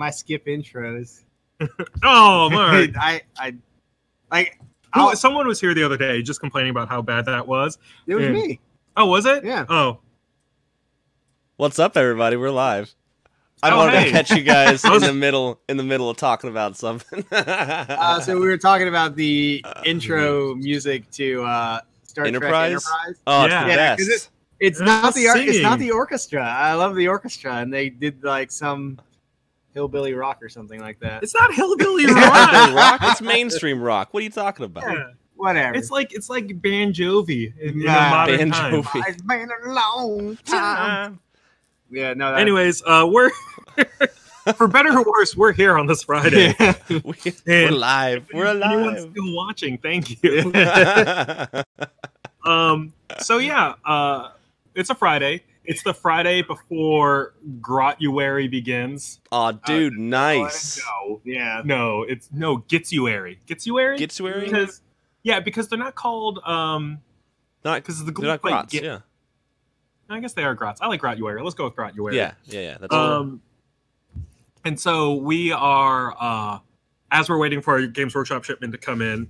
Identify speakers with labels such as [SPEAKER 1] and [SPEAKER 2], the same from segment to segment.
[SPEAKER 1] I skip intros.
[SPEAKER 2] Oh, Mark.
[SPEAKER 1] Someone
[SPEAKER 2] was here the other day just complaining about how bad that was.
[SPEAKER 1] It was me.
[SPEAKER 2] Oh, was it?
[SPEAKER 1] Yeah.
[SPEAKER 2] Oh.
[SPEAKER 3] What's up, everybody? We're live. I wanted to catch you guys in the middle of talking about something.
[SPEAKER 1] So we were talking about the intro music to Star Trek Enterprise.
[SPEAKER 3] Oh, it's the best.
[SPEAKER 1] It's not the orchestra. I love the orchestra, and they did like some hillbilly rock or something like that.
[SPEAKER 2] It's not hillbilly rock.
[SPEAKER 3] It's mainstream rock. What are you talking about?
[SPEAKER 1] Yeah, whatever.
[SPEAKER 2] It's like Bon Jovi in the modern time.
[SPEAKER 1] It's been a long time. Yeah, no.
[SPEAKER 2] Anyways, we're for better or worse, we're here on this Friday.
[SPEAKER 3] Yeah. We're live. We're alive.
[SPEAKER 2] Anyone still watching? Thank you. So yeah, it's a Friday. It's the Friday before Grotuary begins.
[SPEAKER 3] Oh, dude, nice.
[SPEAKER 1] No, yeah.
[SPEAKER 2] No, it's Gitsuary.
[SPEAKER 3] Gitsuary?
[SPEAKER 2] Because they're not called
[SPEAKER 3] not
[SPEAKER 2] because the
[SPEAKER 3] they're not grots, yeah.
[SPEAKER 2] I guess they are grots. I like Grotuary. Let's go with Grotuary.
[SPEAKER 3] Yeah. That's
[SPEAKER 2] and so we are as we're waiting for our Games Workshop shipment to come in,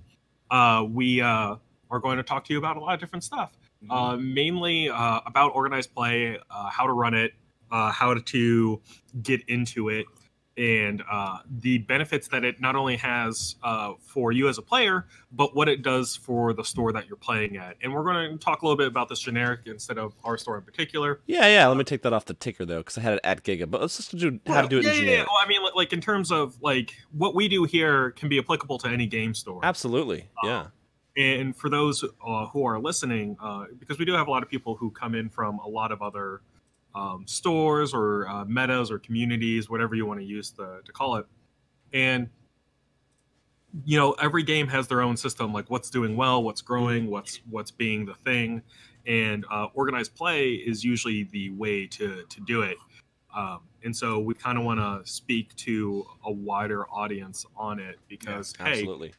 [SPEAKER 2] we are going to talk to you about a lot of different stuff. Mainly about organized play, how to run it, how to get into it, and the benefits that it not only has for you as a player, but what it does for the store that you're playing at. And we're going to talk a little bit about this generic instead of our store in particular.
[SPEAKER 3] Yeah. Let me take that off the ticker, though, because I had it at Giga. But let's just do how to do it in generic.
[SPEAKER 2] Well, I mean, like in terms of like what we do here can be applicable to any game store.
[SPEAKER 3] Absolutely, yeah.
[SPEAKER 2] And for those who are listening, because we do have a lot of people who come in from a lot of other stores or metas or communities, whatever you want to use to call it. And, you know, every game has their own system, like what's doing well, what's growing, what's being the thing. And organized play is usually the way to do it. And so we kind of want to speak to a wider audience on it because,
[SPEAKER 3] absolutely.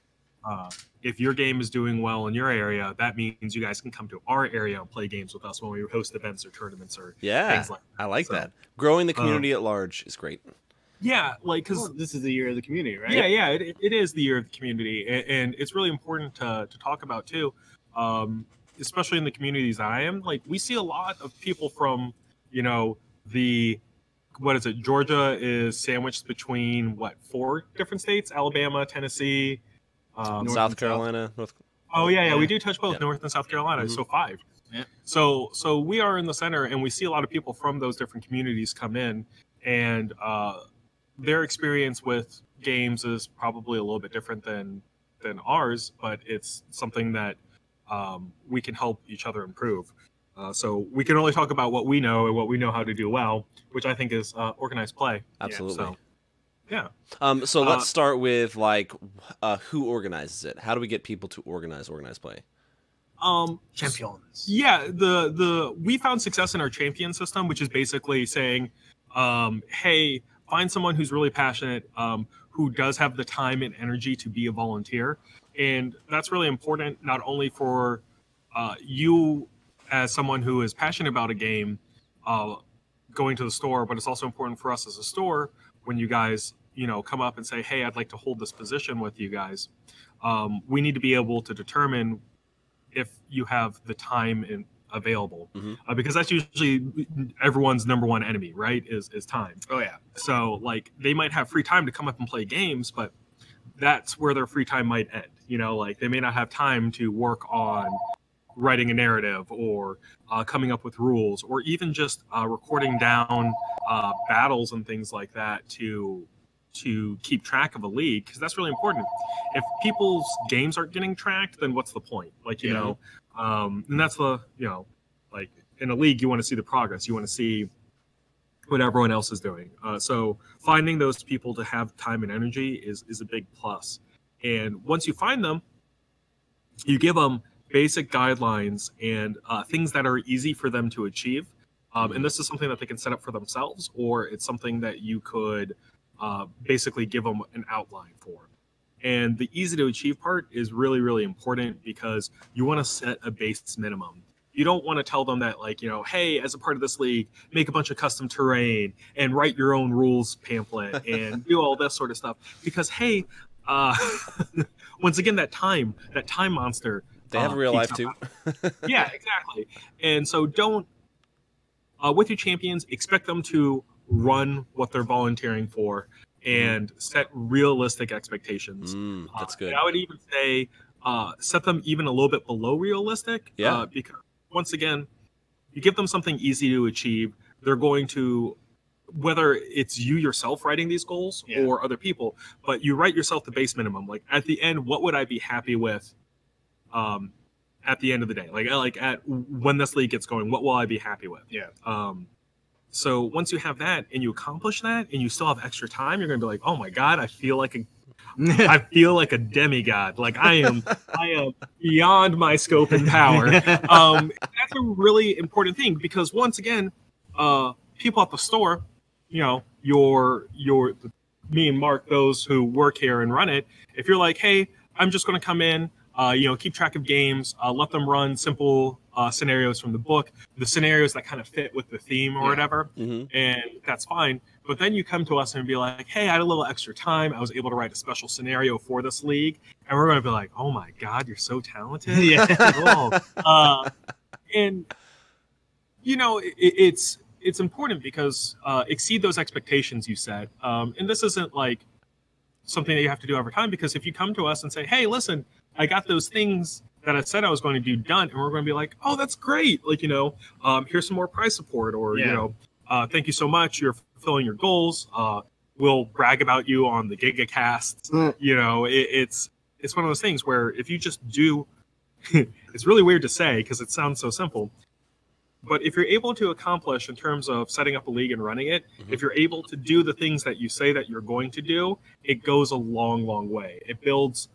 [SPEAKER 2] If your game is doing well in your area, that means you guys can come to our area and play games with us when we host events or tournaments or things like that.
[SPEAKER 3] I like that. Growing the community at large is great.
[SPEAKER 2] Yeah, like because
[SPEAKER 1] this is the year of the community, right?
[SPEAKER 2] Yeah, it is the year of the community, and it's really important to talk about too, especially in the communities I am. Like we see a lot of people from, you know, Georgia is sandwiched between 4 different states: Alabama, Tennessee.
[SPEAKER 3] South Carolina.
[SPEAKER 2] We do touch both North and South Carolina, so 5.
[SPEAKER 1] Yeah.
[SPEAKER 2] So we are in the center, and we see a lot of people from those different communities come in, and their experience with games is probably a little bit different than ours, but it's something that we can help each other improve. So we can only talk about what we know and what we know how to do well, which I think is organized play.
[SPEAKER 3] Absolutely.
[SPEAKER 2] Yeah.
[SPEAKER 3] So let's start with who organizes it. How do we get people to organize play?
[SPEAKER 1] Champions.
[SPEAKER 2] Yeah, we found success in our champion system, which is basically saying, hey, find someone who's really passionate, who does have the time and energy to be a volunteer, and that's really important not only for you as someone who is passionate about a game, going to the store, but it's also important for us as a store. When you guys, come up and say, hey, I'd like to hold this position with you guys, we need to be able to determine if you have the time available, because that's usually everyone's number one enemy, right? Is time.
[SPEAKER 1] Oh yeah.
[SPEAKER 2] So like they might have free time to come up and play games, but that's where their free time might end. Like they may not have time to work on writing a narrative or coming up with rules, or even just recording down battles and things like that to keep track of a league, because that's really important. If people's games aren't getting tracked, then what's the point? And that's like in a league, you want to see the progress. You want to see what everyone else is doing. So finding those people to have time and energy is a big plus. And once you find them, you give them basic guidelines and things that are easy for them to achieve. And this is something that they can set up for themselves, or it's something that you could basically give them an outline for. And the easy to achieve part is really, really important, because you want to set a base minimum. you don't want to tell them that, like, hey, as a part of this league, make a bunch of custom terrain and write your own rules pamphlet and do all this sort of stuff. Because, hey, once again, that time monster.
[SPEAKER 3] They have a real life too.
[SPEAKER 2] Yeah, exactly. And so don't, with your champions, expect them to run what they're volunteering for and set realistic expectations.
[SPEAKER 3] That's good.
[SPEAKER 2] I would even say set them even a little bit below realistic.
[SPEAKER 3] Yeah.
[SPEAKER 2] Because once again, you give them something easy to achieve, they're going to, whether it's you yourself writing these goals or other people, but you write yourself the base minimum. Like at the end, what would I be happy with at the end of the day? Like at when this league gets going, what will I be happy with?
[SPEAKER 1] Yeah.
[SPEAKER 2] So once you have that and you accomplish that and you still have extra time, you're going to be like, oh my God, I feel like a demigod. Like I am beyond my scope and power. That's a really important thing because once again, people at the store, your me and Mark, those who work here and run it, if you're like, hey, I'm just going to come in, keep track of games, let them run simple scenarios from the book, the scenarios that kind of fit with the theme or whatever, and that's fine. But then you come to us and be like, hey, I had a little extra time. I was able to write a special scenario for this league. And we're going to be like, oh my God, you're so talented.
[SPEAKER 1] Yeah.
[SPEAKER 2] And, it's important because exceed those expectations you set. And this isn't like something that you have to do every time, because if you come to us and say, hey, listen, I got those things that I said I was going to do done, and we're going to be like, oh, that's great. Like, here's some more price support, or, thank you so much. You're fulfilling your goals. We'll brag about you on the Giga-Casts. It's one of those things where if you just do, it's really weird to say because it sounds so simple. But if you're able to accomplish in terms of setting up a league and running it, if you're able to do the things that you say that you're going to do, it goes a long, long way. It builds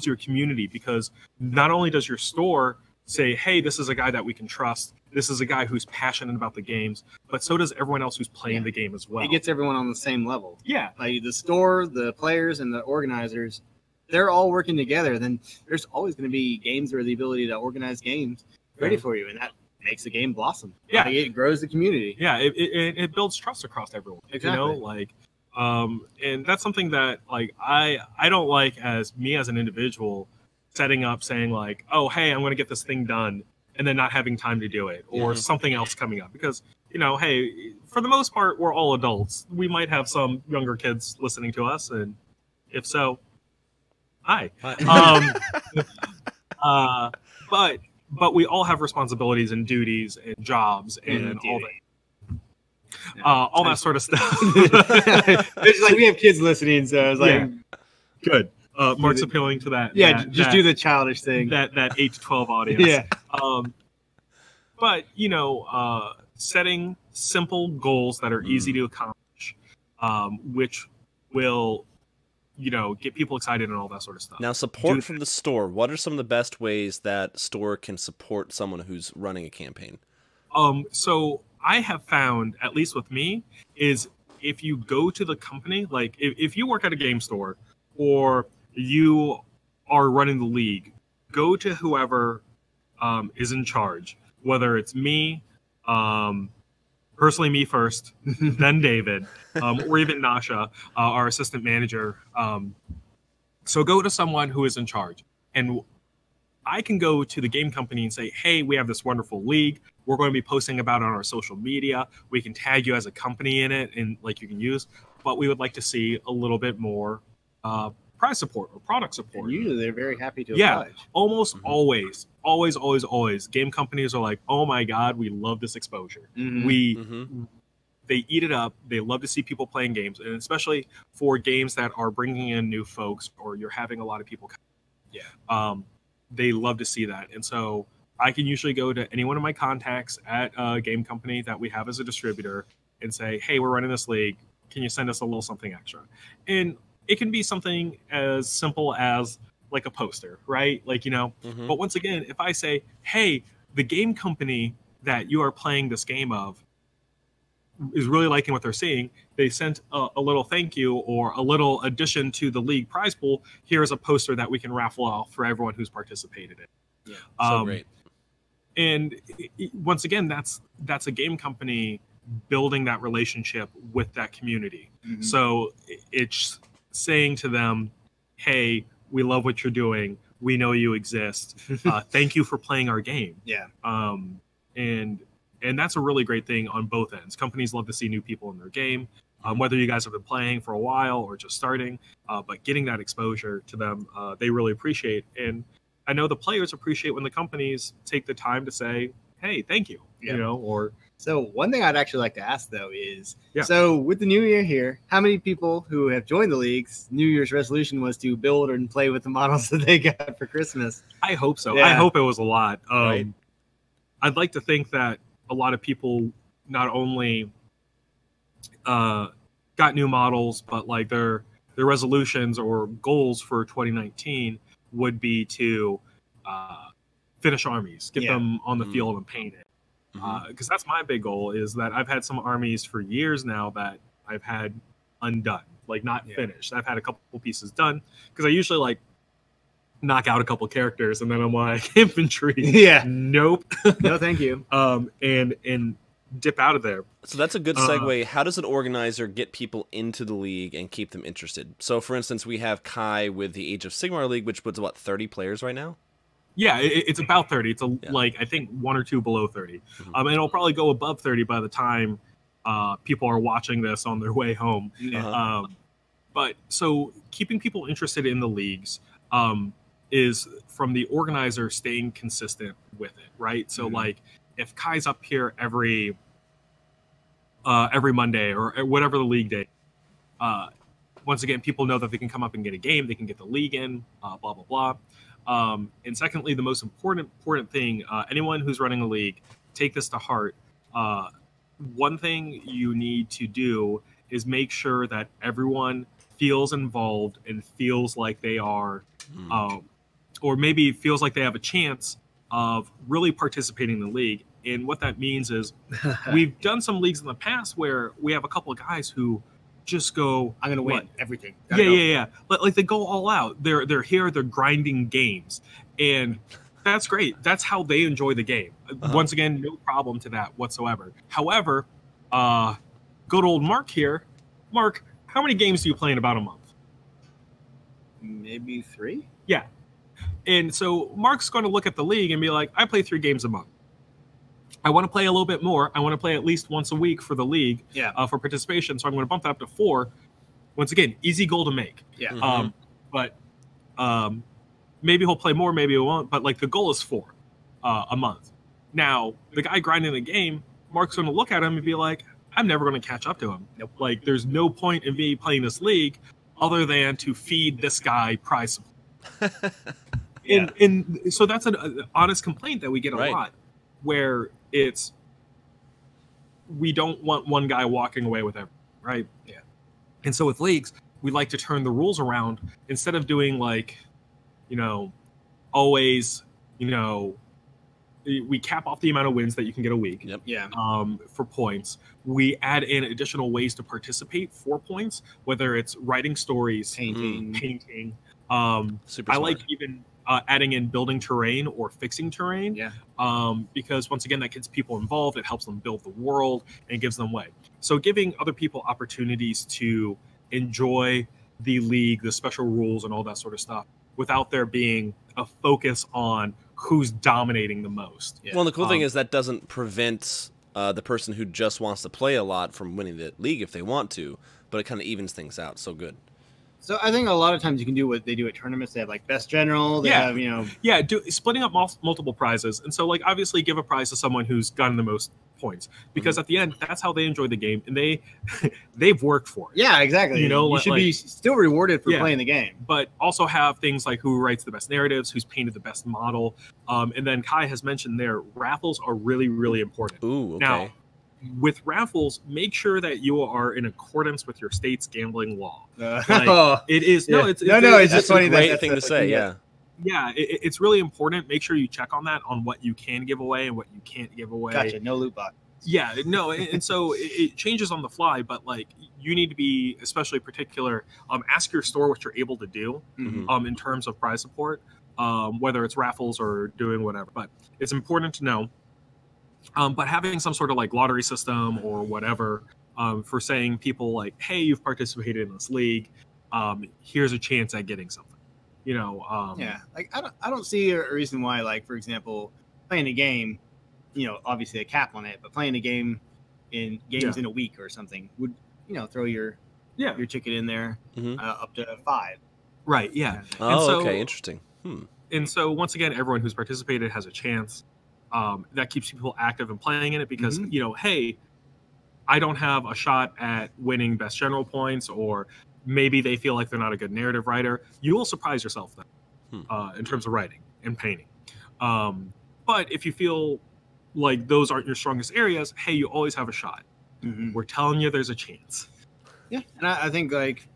[SPEAKER 2] your community, because not only does your store say, hey, this is a guy that we can trust, this is a guy who's passionate about the games, but so does everyone else who's playing the game as well.
[SPEAKER 1] It gets everyone on the same level.
[SPEAKER 2] Yeah.
[SPEAKER 1] Like the store, the players, and the organizers, they're all working together. Then there's always going to be games or the ability to organize games ready for you, and that makes the game blossom.
[SPEAKER 2] Yeah.
[SPEAKER 1] Like, it grows the community.
[SPEAKER 2] Yeah, it builds trust across everyone.
[SPEAKER 1] Exactly.
[SPEAKER 2] And that's something that, like, I don't like as an individual setting up saying like, oh, hey, I'm going to get this thing done, and then not having time to do it, or something else coming up, because hey, for the most part, we're all adults. We might have some younger kids listening to us, and if so, hi. But we all have responsibilities and duties and jobs and all that sort of stuff.
[SPEAKER 1] It's like we have kids listening, so it's like
[SPEAKER 2] good. Mark's appealing to that.
[SPEAKER 1] Yeah, do the childish thing.
[SPEAKER 2] That 8 to 12 audience.
[SPEAKER 1] Yeah.
[SPEAKER 2] But setting simple goals that are easy to accomplish, which will get people excited and all that sort of stuff.
[SPEAKER 3] Now, support from the store. What are some of the best ways that store can support someone who's running a campaign?
[SPEAKER 2] So I have found, at least with me, is if you go to the company, like if you work at a game store or you are running the league, go to whoever is in charge, whether it's me, personally me first, then David, or even Nasha, our assistant manager. So go to someone who is in charge. And I can go to the game company and say, hey, we have this wonderful league. We're going to be posting about it on our social media. We can tag you as a company in it, and like you can use, but we would like to see a little bit more prize support or product support.
[SPEAKER 1] And usually they're very happy to oblige.
[SPEAKER 2] Almost always. Game companies are like, oh my God, we love this exposure. They eat it up. They love to see people playing games, and especially for games that are bringing in new folks, or you're having a lot of people come. They love to see that. And so I can usually go to any one of my contacts at a game company that we have as a distributor and say, hey, we're running this league. Can you send us a little something extra? And it can be something as simple as like a poster, right? Like, but once again, if I say, hey, the game company that you are playing this game of is really liking what they're seeing, they sent a little thank you or a little addition to the league prize pool. Here's a poster that we can raffle off for everyone who's participated in.
[SPEAKER 3] Yeah, so great.
[SPEAKER 2] And once again, that's a game company building that relationship with that community. So it's saying to them, hey, we love what you're doing, we know you exist, thank you for playing our game. And that's a really great thing on both ends. Companies love to see new people in their game, whether you guys have been playing for a while or just starting, but getting that exposure to them, they really appreciate. And I know the players appreciate when the companies take the time to say, hey, thank you, you know, or...
[SPEAKER 1] So one thing I'd actually like to ask, though, is, so with the new year here, how many people who have joined the leagues, New Year's resolution was to build and play with the models that they got for Christmas?
[SPEAKER 2] I hope so. I hope it was a lot.
[SPEAKER 1] Right.
[SPEAKER 2] I'd like to think that a lot of people not only got new models, but like their resolutions or goals for 2019 would be to finish armies, get them on the field and paint it. Because that's my big goal, is that I've had some armies for years now that I've had undone, like not finished. I've had a couple pieces done because I usually like knock out a couple characters and then I'm like, infantry, nope,
[SPEAKER 1] no thank you,
[SPEAKER 2] and dip out of there.
[SPEAKER 3] So that's a good segue. How does an organizer get people into the league and keep them interested? So for instance, we have Kai with the Age of Sigmar League, which puts what, 30 players right now?
[SPEAKER 2] Yeah, it's about 30. It's like, I think 1 or 2 below 30. And it'll probably go above 30 by the time people are watching this on their way home. But so keeping people interested in the leagues is from the organizer staying consistent with it, right? So like if Kai's up here every Monday or whatever the league day, once again, people know that they can come up and get a game, they can get the league in, blah, blah, blah. And secondly, the most important thing, anyone who's running a league, take this to heart. One thing you need to do is make sure that everyone feels involved and feels like they are, or maybe feels like they have a chance of really participating in the league. And what that means is we've done some leagues in the past where we have a couple of guys who just go,
[SPEAKER 1] I'm gonna win everything.
[SPEAKER 2] Yeah. Like they go all out. They're here. They're grinding games, and that's great. That's how they enjoy the game. Once again, no problem to that whatsoever. However, good old Mark here. Mark, how many games do you play in about a month?
[SPEAKER 1] Maybe 3.
[SPEAKER 2] Yeah, and so Mark's going to look at the league and be like, I play 3 games a month. I want to play a little bit more. I want to play at least once a week for the league for participation. So I'm going to bump that up to 4. Once again, easy goal to make. But maybe he'll play more, maybe he won't. But like the goal is 4 a month. Now, the guy grinding the game, Mark's going to look at him and be like, I'm never going to catch up to him. Like there's no point in me playing this league other than to feed this guy prize. And so that's an honest complaint that we get a lot, where it's, we don't want one guy walking away with everything, right? And so with leagues, we like to turn the rules around. Instead of doing like, always, we cap off the amount of wins that you can get a week. For points, we add in additional ways to participate for points, whether it's writing stories, painting. I like even adding in building terrain or fixing terrain, because once again, that gets people involved. It helps them build the world and gives them way. So giving other people opportunities to enjoy the league, the special rules and all that sort of stuff, without there being a focus on who's dominating the most.
[SPEAKER 3] Well, the cool thing is that doesn't prevent the person who just wants to play a lot from winning the league if they want to, but it kind of evens things out. So good.
[SPEAKER 1] So I think a lot of times you can do what they do at tournaments. They have like best general. They have,
[SPEAKER 2] splitting up multiple prizes. And so like obviously give a prize to someone who's gotten the most points, because at the end, that's how they enjoy the game, and they've worked for it.
[SPEAKER 1] Yeah, exactly. You should be still rewarded for playing the game.
[SPEAKER 2] But also have things like who writes the best narratives, who's painted the best model. And then Kai has mentioned there, raffles are really, really important.
[SPEAKER 3] Ooh, okay.
[SPEAKER 2] Now, with raffles, make sure that you are in accordance with your state's gambling law. It is it's
[SPEAKER 3] just funny. That's a great thing to say.
[SPEAKER 2] It's really important. Make sure you check on that, on what you can give away and what you can't give away.
[SPEAKER 1] Gotcha. No loot box.
[SPEAKER 2] And so it changes on the fly, but like you need to be especially particular. Ask your store what you're able to do in terms of prize support. whether it's raffles or doing whatever. But it's important to know. But having some sort of like lottery system or whatever for saying people like, hey, you've participated in this league, here's a chance at getting something.
[SPEAKER 1] Yeah, like I don't see a reason why, like, for example, playing a game, obviously a cap on it, but playing a game in games in a week or something would, throw your ticket in there up to 5.
[SPEAKER 2] Right. Yeah.
[SPEAKER 3] Okay. Interesting.
[SPEAKER 2] And so once again, everyone who's participated has a chance. That keeps people active and playing in it because, hey, I don't have a shot at winning best general points, or maybe they feel like they're not a good narrative writer. You will surprise yourself then in terms of writing and painting. But if you feel like those aren't your strongest areas, hey, you always have a shot. We're telling you there's a chance.
[SPEAKER 1] Yeah. And I think, like,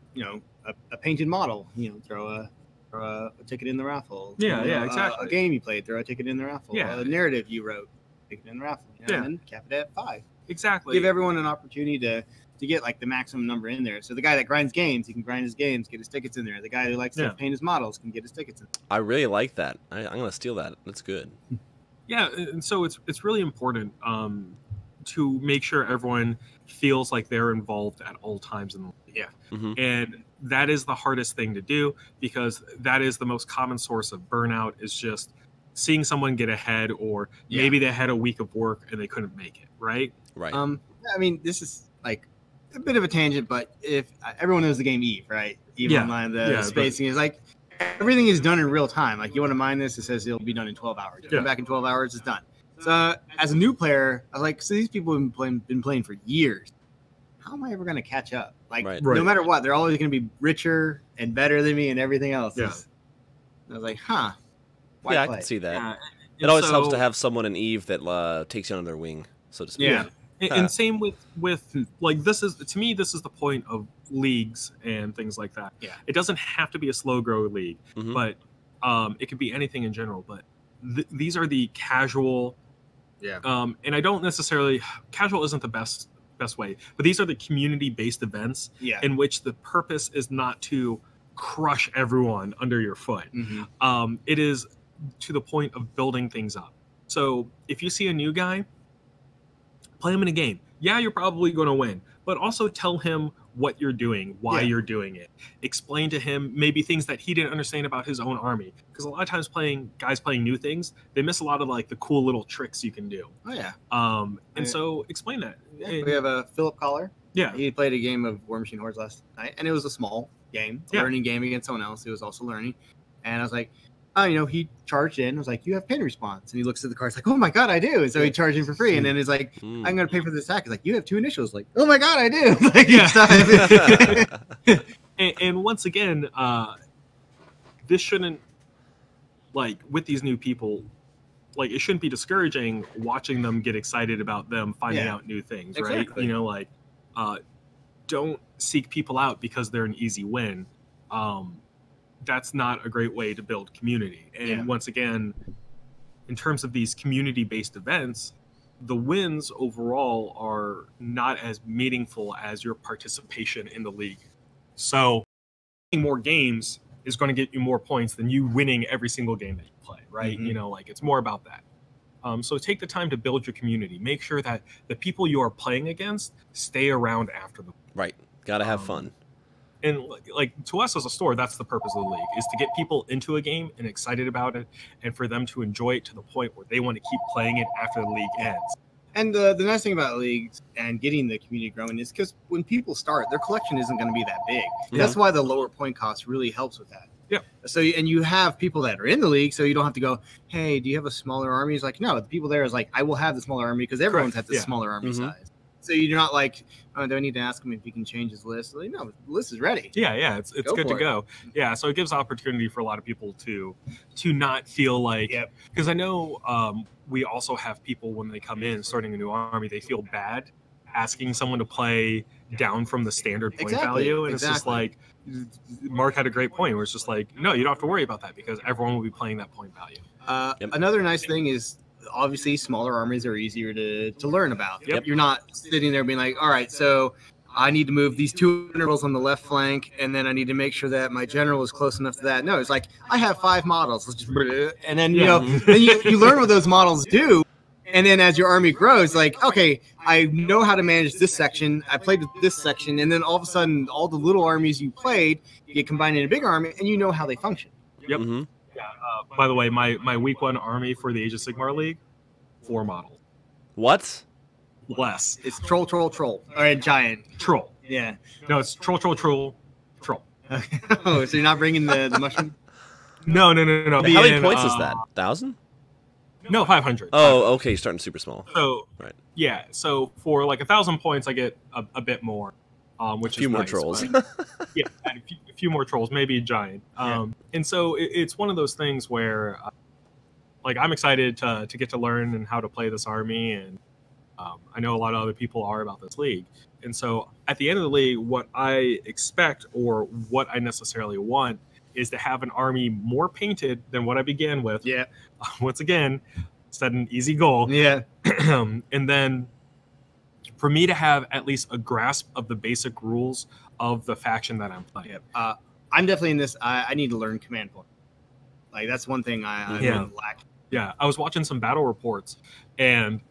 [SPEAKER 1] a painted model, throw a ticket in the raffle.
[SPEAKER 2] Yeah, exactly.
[SPEAKER 1] A game you played, throw a ticket in the raffle.
[SPEAKER 2] Yeah.
[SPEAKER 1] A narrative you wrote, ticket in the raffle. And then cap it at 5.
[SPEAKER 2] Exactly.
[SPEAKER 1] Give everyone an opportunity to get like the maximum number in there. So the guy that grinds games, he can grind his games, get his tickets in there. The guy who likes to paint his models can get his tickets in there.
[SPEAKER 3] I really like that. I'm going to steal that. That's good.
[SPEAKER 2] Yeah, and so it's really important to make sure everyone feels like they're involved at all times in the league. Yeah. And that is the hardest thing to do because that is the most common source of burnout, is just seeing someone get ahead, or maybe they had a week of work and they couldn't make it, right?
[SPEAKER 3] Right.
[SPEAKER 1] I mean, this is like a bit of a tangent, but if everyone knows the game Eve, right? Eve Online, the spacing is like everything is done in real time. Like, you want to mine this, it says it'll be done in 12 hours. You come back in 12 hours, it's done. So as a new player, I was like, so these people have been playing for years. How am I ever going to catch up? Like, no matter what, they're always going to be richer and better than me and everything else. Yeah. I was like, why play?
[SPEAKER 3] I can see that. It always helps to have someone in Eve that takes you under their wing, so to speak.
[SPEAKER 2] Yeah. And same with like, this is, to me, this is the point of leagues and things like that. Yeah. It doesn't have to be a slow grow league, but it could be anything in general. But these are the casual. Yeah. And I don't necessarily, casual isn't the best way, but these are the community-based events in which the purpose is not to crush everyone under your foot. It is to the point of building things up. So if you see a new guy, play him in a game. Yeah, you're probably going to win, but also tell him what you're doing, why you're doing it. Explain to him maybe things that he didn't understand about his own army. Because a lot of times guys playing new things, they miss a lot of like the cool little tricks you can do.
[SPEAKER 1] Oh yeah.
[SPEAKER 2] So explain that.
[SPEAKER 1] Yeah, we have a Philip Collar.
[SPEAKER 2] Yeah.
[SPEAKER 1] He played a game of War Machine Hordes last night, and it was a small game, learning game against someone else who was also learning. And I was like, he charged in. I was like, you have pin response. And he looks at the cards like, oh my God, I do. And so he charged in for free. And then he's like, I'm going to pay for this attack. He's like, you have 2 initials. Like, oh my God, I do.
[SPEAKER 2] And once again, this shouldn't, like, with these new people, like, it shouldn't be discouraging watching them get excited about them finding out new things, right?
[SPEAKER 1] Exactly.
[SPEAKER 2] Don't seek people out because they're an easy win. That's not a great way to build community. And once again, in terms of these community-based events, the wins overall are not as meaningful as your participation in the league. So winning more games is going to get you more points than you winning every single game that you play, right? It's more about that. So take the time to build your community. Make sure that the people you are playing against stay around after the
[SPEAKER 3] Right. Got to have fun.
[SPEAKER 2] And like, to us as a store, that's the purpose of the league, is to get people into a game and excited about it, and for them to enjoy it to the point where they want to keep playing it after the league ends.
[SPEAKER 1] And the nice thing about leagues and getting the community growing is because when people start, their collection isn't going to be that big. That's why the lower point cost really helps with that.
[SPEAKER 2] Yeah.
[SPEAKER 1] So, and you have people that are in the league, so you don't have to go, hey, do you have a smaller army? It's like, no, the people there is like, I will have the smaller army because everyone's at the smaller army size. So you're not like, oh, do I need to ask him if he can change his list? Like, no, the list is ready.
[SPEAKER 2] Yeah, it's good to go. Yeah, so it gives opportunity for a lot of people to not feel like, because I know we also have people when they come in starting a new army, they feel bad asking someone to play down from the standard point value, and it's just like, Mark had a great point where it's just like, no, you don't have to worry about that because everyone will be playing that point value.
[SPEAKER 1] Another nice thing is, obviously, smaller armies are easier to learn about.
[SPEAKER 2] Yep.
[SPEAKER 1] You're not sitting there being like, all right, so I need to move these 2 intervals on the left flank, and then I need to make sure that my general is close enough to that. No, it's like, I have 5 models. Let's just, and then, then you learn what those models do. And then as your army grows, like, okay, I know how to manage this section. I played with this section. And then all of a sudden, all the little armies you played get combined in a big army, and you know how they function.
[SPEAKER 2] Yep. Mm-hmm. Yeah. By the way, my week 1 army for the Age of Sigmar League, 4 models.
[SPEAKER 3] What?
[SPEAKER 2] Less.
[SPEAKER 1] It's troll. Or a giant.
[SPEAKER 2] Troll.
[SPEAKER 1] Yeah.
[SPEAKER 2] No, it's troll.
[SPEAKER 1] Oh, so you're not bringing the mushroom?
[SPEAKER 2] No.
[SPEAKER 3] How many points is that? 1,000?
[SPEAKER 2] No, 500.
[SPEAKER 3] Oh, okay. You're starting super small.
[SPEAKER 2] So,
[SPEAKER 3] right.
[SPEAKER 2] Yeah. So for like 1,000 points, I get a bit more, which is
[SPEAKER 3] a few more
[SPEAKER 2] nice,
[SPEAKER 3] trolls.
[SPEAKER 2] Yeah, and a few more trolls, maybe a giant. And so it's one of those things where, like, I'm excited to get to learn and how to play this army, and I know a lot of other people are about this league. And so at the end of the league, what I expect or what I necessarily want is to have an army more painted than what I began with.
[SPEAKER 1] Yeah.
[SPEAKER 2] Once again, set an easy goal.
[SPEAKER 1] Yeah.
[SPEAKER 2] And then for me to have at least a grasp of the basic rules of the faction that I'm playing.
[SPEAKER 1] Yeah. I'm definitely in this. I need to learn command point. Like, that's one thing I really lack.
[SPEAKER 2] Yeah. I was watching some battle reports, and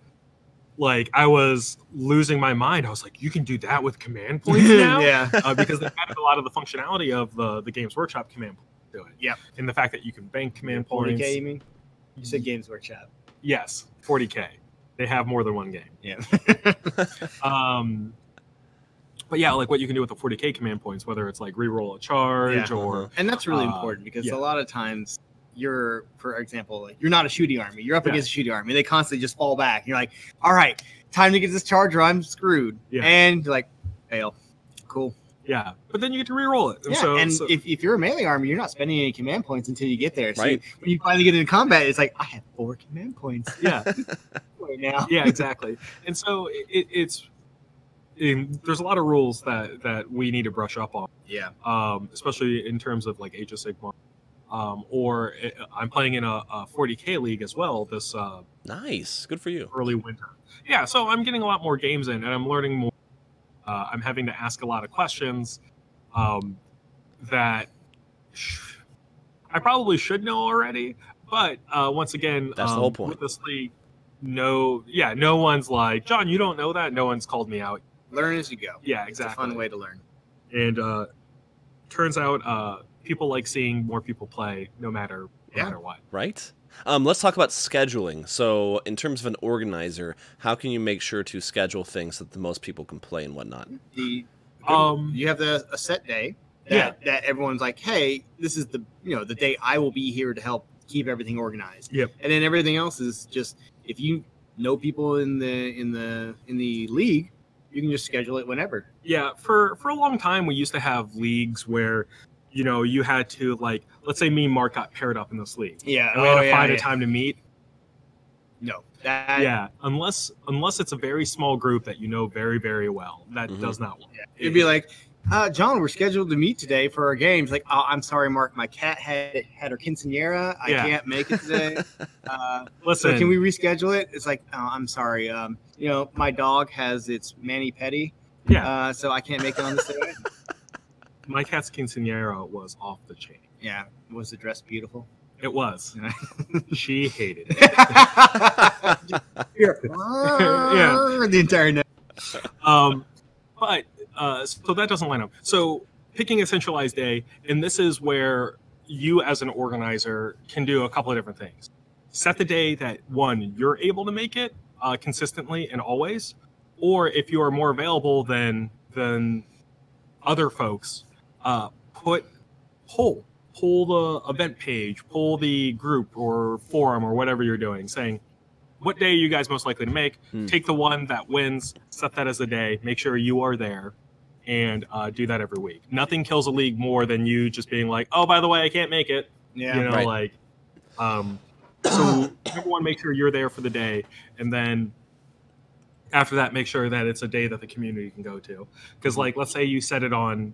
[SPEAKER 2] like, I was losing my mind. I was like, you can do that with command points now?
[SPEAKER 1] Yeah.
[SPEAKER 2] Because they added a lot of the functionality of the Games Workshop command points to it.
[SPEAKER 1] Yeah.
[SPEAKER 2] And the fact that you can bank command points.
[SPEAKER 1] 40K, you mean? You said Games Workshop.
[SPEAKER 2] Yes, 40K. They have more than one game.
[SPEAKER 1] Yeah.
[SPEAKER 2] But yeah, like what you can do with the 40K command points, whether it's like reroll a charge or...
[SPEAKER 1] And that's really important, because a lot of times you're, for example, like, you're not a shooting army. You're up against a shooting army. They constantly just fall back. You're like, all right, time to get this charge or I'm screwed.
[SPEAKER 2] Yeah.
[SPEAKER 1] And you're like, fail. Cool.
[SPEAKER 2] Yeah, but then you get to reroll it.
[SPEAKER 1] And if you're a melee army, you're not spending any command points until you get there. So
[SPEAKER 3] right.
[SPEAKER 1] when you finally get into combat, it's like, I have 4 command points.
[SPEAKER 2] Yeah.
[SPEAKER 1] Right now.
[SPEAKER 2] Yeah, exactly. And so there's a lot of rules that we need to brush up on.
[SPEAKER 1] Yeah.
[SPEAKER 2] Especially in terms of like Age of Sigmar. I'm playing in a 40K league as well this
[SPEAKER 3] nice. Good for you.
[SPEAKER 2] early winter. Yeah, so I'm getting a lot more games in, and I'm learning more. I'm having to ask a lot of questions that I probably should know already, but once again,
[SPEAKER 3] that's the whole point.
[SPEAKER 2] With this league, no one's like, John, you don't know that. No one's called me out.
[SPEAKER 1] Learn as you go.
[SPEAKER 2] Yeah, exactly.
[SPEAKER 1] It's a fun way to learn.
[SPEAKER 2] And turns out people like seeing more people play no matter what.
[SPEAKER 3] Right? Let's talk about scheduling. So in terms of an organizer, how can you make sure to schedule things so that the most people can play and whatnot?
[SPEAKER 1] You have a set day that everyone's like, hey, this is the day I will be here to help keep everything organized.
[SPEAKER 2] Yep.
[SPEAKER 1] And then everything else is just, if you know people in the league, you can just schedule it whenever.
[SPEAKER 2] Yeah, for a long time we used to have leagues where you had to, like, let's say me and Mark got paired up in this league.
[SPEAKER 1] Yeah.
[SPEAKER 2] And we had to find a time to meet.
[SPEAKER 1] No.
[SPEAKER 2] Unless it's a very small group that you know very, very well. That does not work.
[SPEAKER 1] Yeah. It'd be like, John, we're scheduled to meet today for our games. Like, oh, I'm sorry, Mark, my cat had her quinceanera. I can't make it today.
[SPEAKER 2] Listen,
[SPEAKER 1] so can we reschedule it? It's like, oh, I'm sorry. My dog has its mani-pedi.
[SPEAKER 2] Yeah.
[SPEAKER 1] So I can't make it on this day.
[SPEAKER 2] My cat's quinceanera was off the chain.
[SPEAKER 1] Yeah. Was the dress beautiful?
[SPEAKER 2] It was. She hated it.
[SPEAKER 1] The entire night.
[SPEAKER 2] But so that doesn't line up. So picking a centralized day, and this is where you as an organizer can do a couple of different things. Set the day that, one, you're able to make it consistently and always, or if you are more available than other folks, pull the event page, pull the group or forum or whatever you're doing, saying, what day are you guys most likely to make? Take the one that wins, set that as a day, make sure you are there, and do that every week. Nothing kills a league more than you just being like, oh, by the way, I can't make it.
[SPEAKER 1] Yeah.
[SPEAKER 2] So everyone make sure you're there for the day, and then after that, make sure that it's a day that the community can go to. Because, like, let's say you set it on,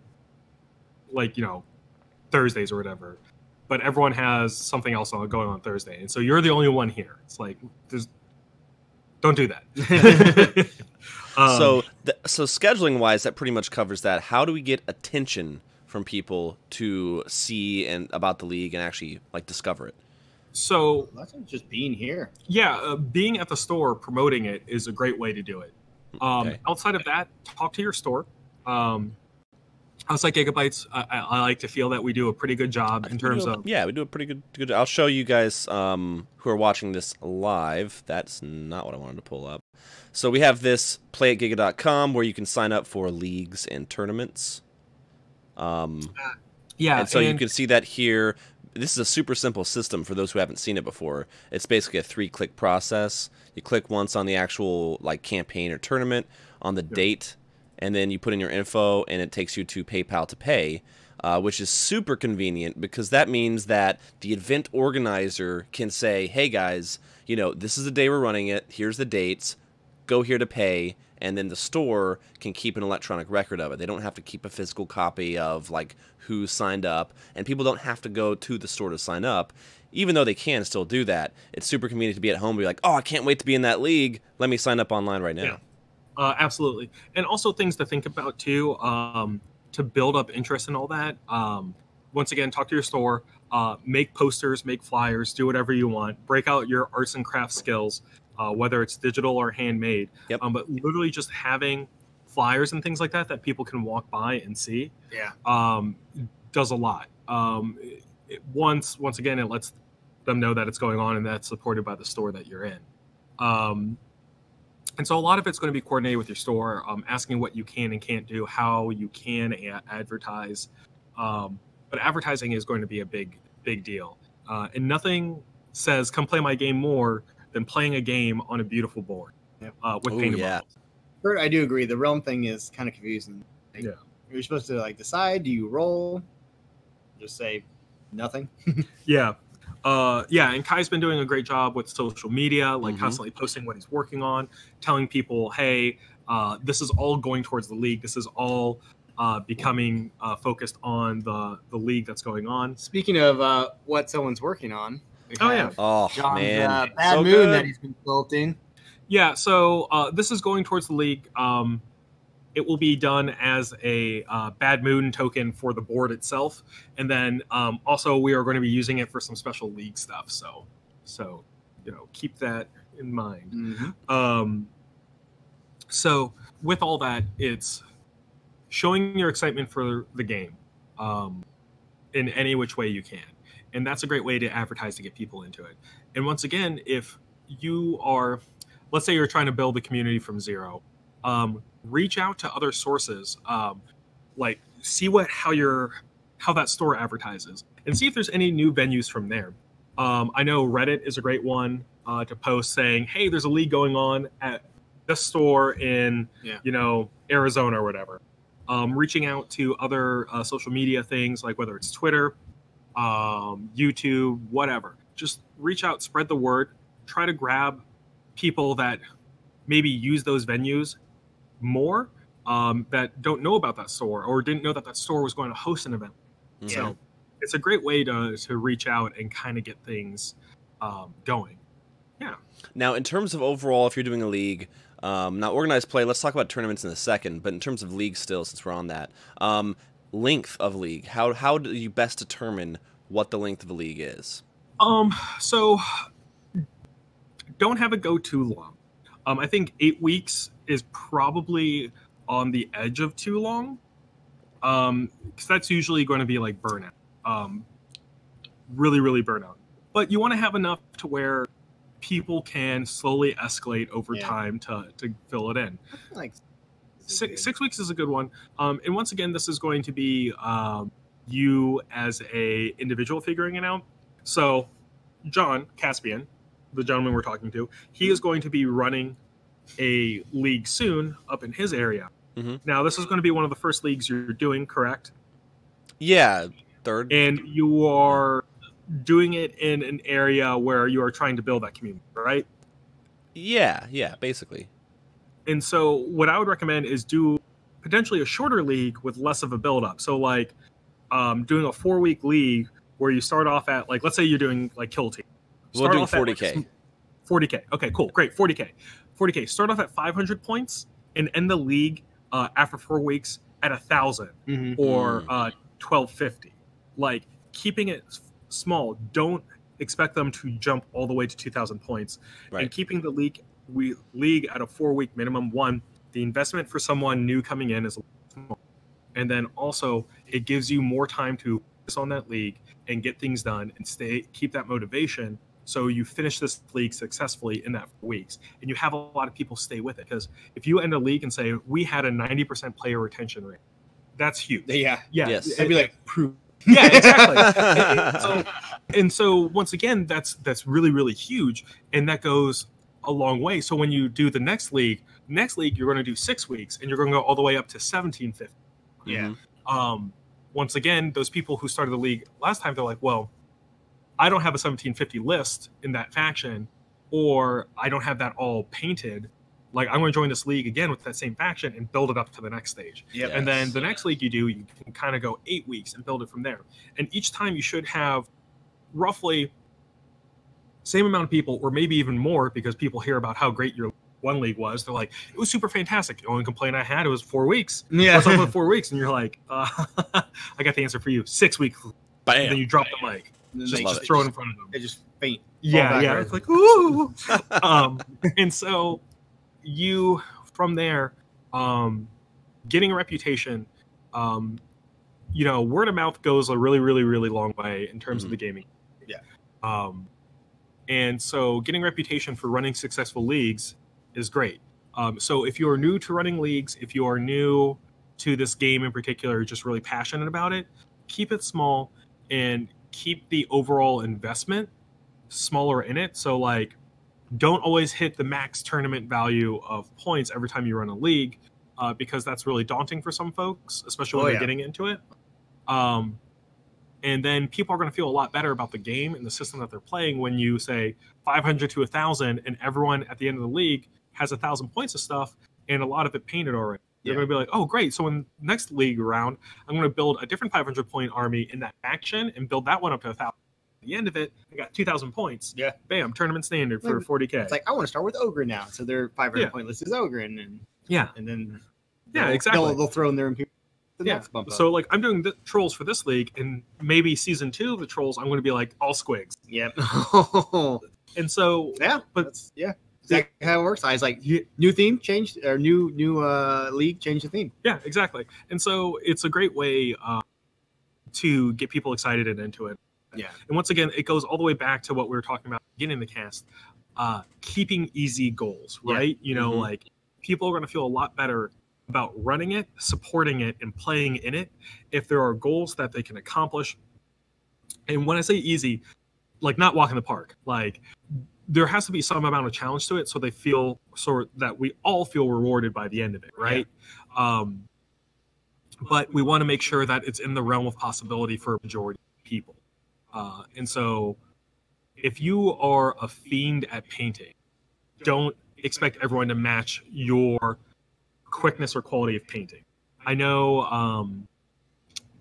[SPEAKER 2] like, Thursdays or whatever, but everyone has something else going on Thursday, and so you're the only one here. It's like, don't do that.
[SPEAKER 3] So scheduling wise, that pretty much covers that. How do we get attention from people to see and about the league and actually like discover it?
[SPEAKER 2] So
[SPEAKER 1] that's just being here.
[SPEAKER 2] Yeah, being at the store promoting it is a great way to do it. Outside of that, talk to your store. Outside Giga-Bites, I like to feel that we do a pretty good job in terms of...
[SPEAKER 3] Yeah, we do a pretty good I'll show you guys who are watching this live. That's not what I wanted to pull up. So we have this playatgiga.com where you can sign up for leagues and tournaments. And so you can see that here. This is a super simple system for those who haven't seen it before. It's basically a 3-click process. You click once on the actual like campaign or tournament, on the date, and then you put in your info, and it takes you to PayPal to pay, which is super convenient because that means that the event organizer can say, hey guys, you know, this is the day we're running it, here's the dates, go here to pay, and then the store can keep an electronic record of it. They don't have to keep a physical copy of like who signed up, and people don't have to go to the store to sign up, even though they can still do that. It's super convenient to be at home and be like, oh, I can't wait to be in that league. Let me sign up online right now.
[SPEAKER 2] Yeah. Absolutely. And also things to think about too, to build up interest in all that. Once again, talk to your store, make posters, make flyers, do whatever you want, break out your arts and crafts skills, whether it's digital or handmade.
[SPEAKER 3] Yep.
[SPEAKER 2] But literally just having flyers and things like that people can walk by and see does a lot. Once again, it lets them know that it's going on and that's supported by the store that you're in. And so a lot of it's going to be coordinated with your store, asking what you can and can't do, how you can advertise. But advertising is going to be a big deal. And nothing says, come play my game more than playing a game on a beautiful board with painted models.
[SPEAKER 1] Bert, I do agree. The realm thing is kind of confusing. Like, you're supposed to like decide, do you roll? Just say nothing?
[SPEAKER 2] And Kai's been doing a great job with social media, like constantly posting what he's working on, telling people, hey, this is all going towards the league. This is all becoming focused on the league that's going on.
[SPEAKER 1] Speaking of what someone's working on.
[SPEAKER 3] John's
[SPEAKER 1] Bad Moon that he's been building.
[SPEAKER 2] Yeah, so this is going towards the league. It will be done as a Bad Moon token for the board itself, and then also we are going to be using it for some special league stuff. So keep that in mind. So with all that, it's showing your excitement for the game in any which way you can, and that's a great way to advertise to get people into it. And once again, if you are, let's say you're trying to build a community from zero. Reach out to other sources, like see how that store advertises, and see if there's any new venues from there. I know Reddit is a great one to post saying, "Hey, there's a league going on at this store in Arizona or whatever." Reaching out to other social media things like whether it's Twitter, YouTube, whatever. Just reach out, spread the word, try to grab people that maybe use those venues more that don't know about that store or didn't know that that store was going to host an event. So it's a great way to reach out and kind of get things going.
[SPEAKER 3] Now, in terms of overall, if you're doing a league, now organized play, let's talk about tournaments in a second, but in terms of league still, since we're on that, length of league, how do you best determine what the length of a league is?
[SPEAKER 2] So don't have it go too long. I think 8 weeks is probably on the edge of too long, because that's usually going to be like burnout, really burnout. But you want to have enough to where people can slowly escalate over time to fill it in.
[SPEAKER 1] Like
[SPEAKER 2] 6 weeks is a good one. And once again, this is going to be you as a individual figuring it out. So John Caspian, the gentleman we're talking to, he is going to be running a league soon up in his area. Now, this is going to be one of the first leagues you're doing, correct?
[SPEAKER 3] Yeah, third.
[SPEAKER 2] And you are doing it in an area where you are trying to build that community, right?
[SPEAKER 3] Yeah, basically.
[SPEAKER 2] And so what I would recommend is do potentially a shorter league with less of a build-up. So like doing a 4-week league where you start off at, like, let's say you're doing like Kill Team.
[SPEAKER 3] We'll do 40K.
[SPEAKER 2] 40K. Okay, cool. Great. 40K. Start off at 500 points and end the league after 4 weeks at 1,000 or 1,250. Like, keeping it small. Don't expect them to jump all the way to 2,000 points.
[SPEAKER 3] Right.
[SPEAKER 2] And keeping the league at a 4-week minimum. One, the investment for someone new coming in is small, and then also it gives you more time to focus on that league and get things done and keep that motivation. So you finish this league successfully in that 4 weeks, and you have a lot of people stay with it. Because if you end a league and say we had a 90% player retention rate, that's huge.
[SPEAKER 1] Yeah.
[SPEAKER 3] Yes.
[SPEAKER 1] It'd be like proof.
[SPEAKER 2] Yeah, exactly. and so once again, that's really, really huge, and that goes a long way. So when you do the next league, you're going to do 6 weeks, and you're going to go all the way up to 1,750.
[SPEAKER 1] Yeah.
[SPEAKER 2] Once again, those people who started the league last time, they're like, well, I don't have a 1,750 list in that faction, or I don't have that all painted. Like, I'm going to join this league again with that same faction and build it up to the next stage.
[SPEAKER 1] Yep.
[SPEAKER 2] And then the next league you can kind of go 8 weeks and build it from there. And each time you should have roughly same amount of people, or maybe even more, because people hear about how great your one league was. They're like, it was super fantastic. The only complaint I had, it was 4 weeks.
[SPEAKER 1] Yeah.
[SPEAKER 2] What's up with 4 weeks? And you're like, I got the answer for you. 6 weeks.
[SPEAKER 3] Bam.
[SPEAKER 2] And then you drop the mic. Just throw it in front of them.
[SPEAKER 1] They just faint.
[SPEAKER 2] Yeah. It's like, ooh. And so you, from there, getting a reputation, word of mouth goes a really, really, really long way in terms of the gaming.
[SPEAKER 1] Yeah.
[SPEAKER 2] And so getting reputation for running successful leagues is great. So if you're new to running leagues, if you are new to this game in particular, just really passionate about it, keep it small and keep the overall investment smaller in it. So, like, don't always hit the max tournament value of points every time you run a league, because that's really daunting for some folks, especially when they're getting into it. And then people are going to feel a lot better about the game and the system that they're playing when you say 500 to 1,000 and everyone at the end of the league has 1,000 points of stuff and a lot of it painted already. You're going to be like, oh, great. So in the next league round, I'm going to build a different 500-point army in that faction and build that one up to 1,000. At the end of it, I got 2,000 points.
[SPEAKER 1] Yeah.
[SPEAKER 2] Bam, tournament standard for 40K.
[SPEAKER 1] It's like, I want to start with Ogre now. So their 500-point list is Ogre. And then
[SPEAKER 2] exactly.
[SPEAKER 1] They'll throw in their next bump up.
[SPEAKER 2] So, like, I'm doing the trolls for this league, and maybe season 2 of the trolls, I'm going to be like all squigs.
[SPEAKER 1] Yep.
[SPEAKER 2] And so,
[SPEAKER 1] exactly how it works. I was like, new theme changed, or new league changed the theme.
[SPEAKER 2] Yeah, exactly. And so it's a great way to get people excited and into it.
[SPEAKER 1] Yeah.
[SPEAKER 2] And once again, it goes all the way back to what we were talking about beginning the cast, keeping easy goals, right?
[SPEAKER 1] Yeah.
[SPEAKER 2] Like, people are going to feel a lot better about running it, supporting it, and playing in it if there are goals that they can accomplish. And when I say easy, like, not walk in the park, like, there has to be some amount of challenge to it so they feel that we all feel rewarded by the end of it, right? Yeah. But we want to make sure that it's in the realm of possibility for a majority of people. And so if you are a fiend at painting, don't expect everyone to match your quickness or quality of painting. I know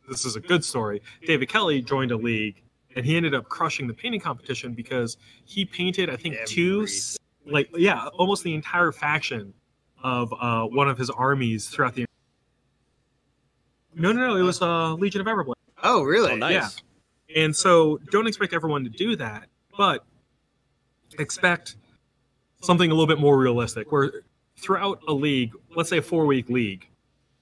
[SPEAKER 2] this is a good story. David Kelly joined a league, and he ended up crushing the painting competition because he painted, I think, almost the entire faction of one of his armies throughout the. No, it was Legion of Everblade.
[SPEAKER 1] Oh, really?
[SPEAKER 3] Oh, nice.
[SPEAKER 2] Yeah. And so don't expect everyone to do that, but expect something a little bit more realistic, where throughout a league, let's say a 4-week league,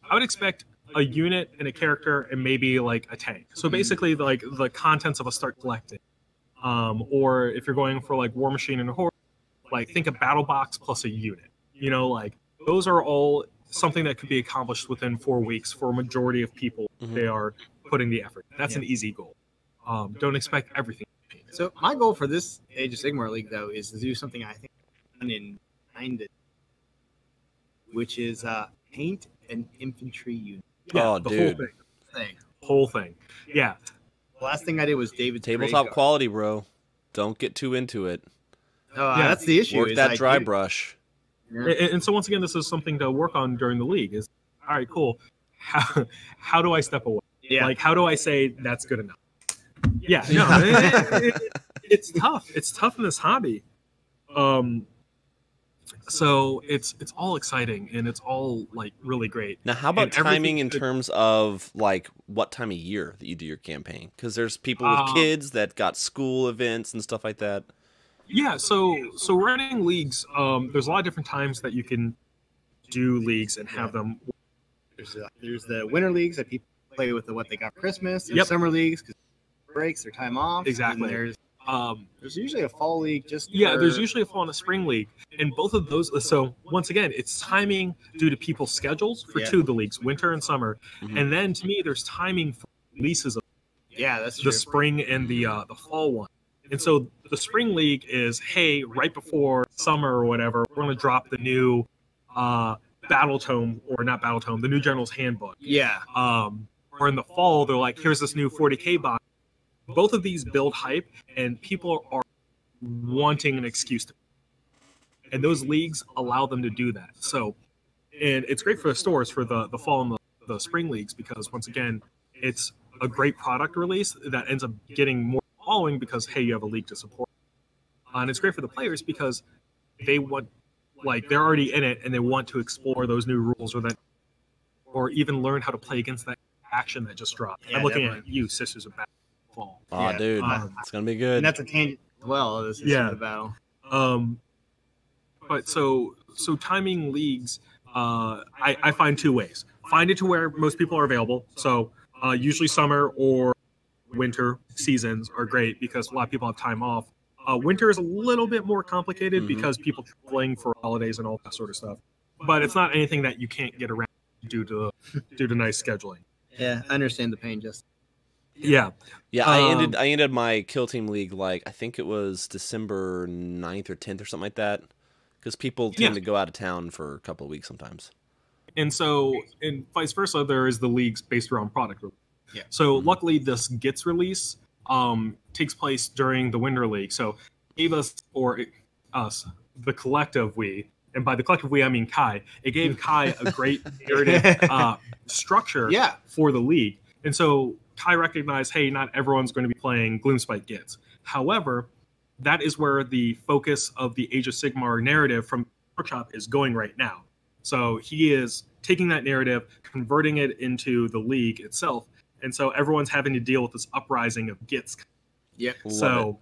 [SPEAKER 2] I would expect a unit and a character and maybe like a tank. So basically, like, the contents of a start collecting. Or if you're going for like War Machine and a Horde, like, think a battle box plus a unit. Like, those are all something that could be accomplished within 4 weeks for a majority of people if they are putting the effort. That's an easy goal. Don't expect everything.
[SPEAKER 1] So my goal for this Age of Sigmar league, though, is to do something I think in kind of, which is paint an infantry unit.
[SPEAKER 3] Yeah,
[SPEAKER 2] the
[SPEAKER 3] dude.
[SPEAKER 2] Whole thing. Yeah.
[SPEAKER 1] The last thing I did was David's
[SPEAKER 3] tabletop quality, bro. Don't get too into it.
[SPEAKER 1] That's the issue.
[SPEAKER 3] Work that dry brush.
[SPEAKER 2] And so once again, this is something to work on during the league. Is all right, cool. How do I step away?
[SPEAKER 1] Yeah.
[SPEAKER 2] Like, how do I say that's good enough? Yeah. No, it's tough. It's tough in this hobby. So it's all exciting and it's all like really great.
[SPEAKER 3] Now, how about timing in terms of like what time of year that you do your campaign? Because there's people with kids that got school events and stuff like that.
[SPEAKER 2] Yeah, so running leagues, there's a lot of different times that you can do leagues and have them.
[SPEAKER 1] There's the winter leagues that people play with what they got for Christmas. There's summer leagues because breaks their time off.
[SPEAKER 2] Exactly.
[SPEAKER 1] There's usually a fall league
[SPEAKER 2] there's usually a fall and a spring league, and both of those. So once again, it's timing due to people's schedules for two of the leagues, winter and summer, and then to me, there's timing for releases of
[SPEAKER 1] that's
[SPEAKER 2] the spring and the fall one. And so the spring league is, hey, right before summer or whatever, we're going to drop the new battle tome, or not battle tome, the new General's Handbook.
[SPEAKER 1] Yeah.
[SPEAKER 2] Or in the fall, they're like, here's this new 40K box. Both of these build hype, and people are wanting an excuse to. And those leagues allow them to do that. So, and it's great for the stores for the fall and the spring leagues, because once again, it's a great product release that ends up getting more following because, hey, you have a league to support. And it's great for the players because they want, like, they're already in it and they want to explore those new rules or even learn how to play against that action that just dropped. I'm looking at you, Sisters of Battle.
[SPEAKER 3] Oh, dude, it's gonna be good.
[SPEAKER 1] And that's a tangent as well. This is the battle.
[SPEAKER 2] But so timing leagues, I find two ways. Find it to where most people are available. So usually summer or winter seasons are great because a lot of people have time off. Winter is a little bit more complicated because people are playing for holidays and all that sort of stuff. But it's not anything that you can't get around due to nice scheduling.
[SPEAKER 1] Yeah, I understand the pain, just.
[SPEAKER 2] Yeah.
[SPEAKER 3] I ended my Kill Team League, like, I think it was December 9th or 10th or something like that, because people tend to go out of town for a couple of weeks sometimes.
[SPEAKER 2] And so, and vice versa, there is the leagues based around product release.
[SPEAKER 1] Yeah.
[SPEAKER 2] So luckily, this Gets release takes place during the Winter League. So it gave us, or us, the collective we, and by the collective we, I mean Kai. It gave Kai a great narrative structure for the league. And so Kai recognized, hey, not everyone's going to be playing Gloomspite Gets. However, that is where the focus of the Age of Sigmar narrative from Workshop is going right now. So he is taking that narrative, converting it into the league itself. And so everyone's having to deal with this uprising of Gits.
[SPEAKER 1] Yeah.
[SPEAKER 2] So,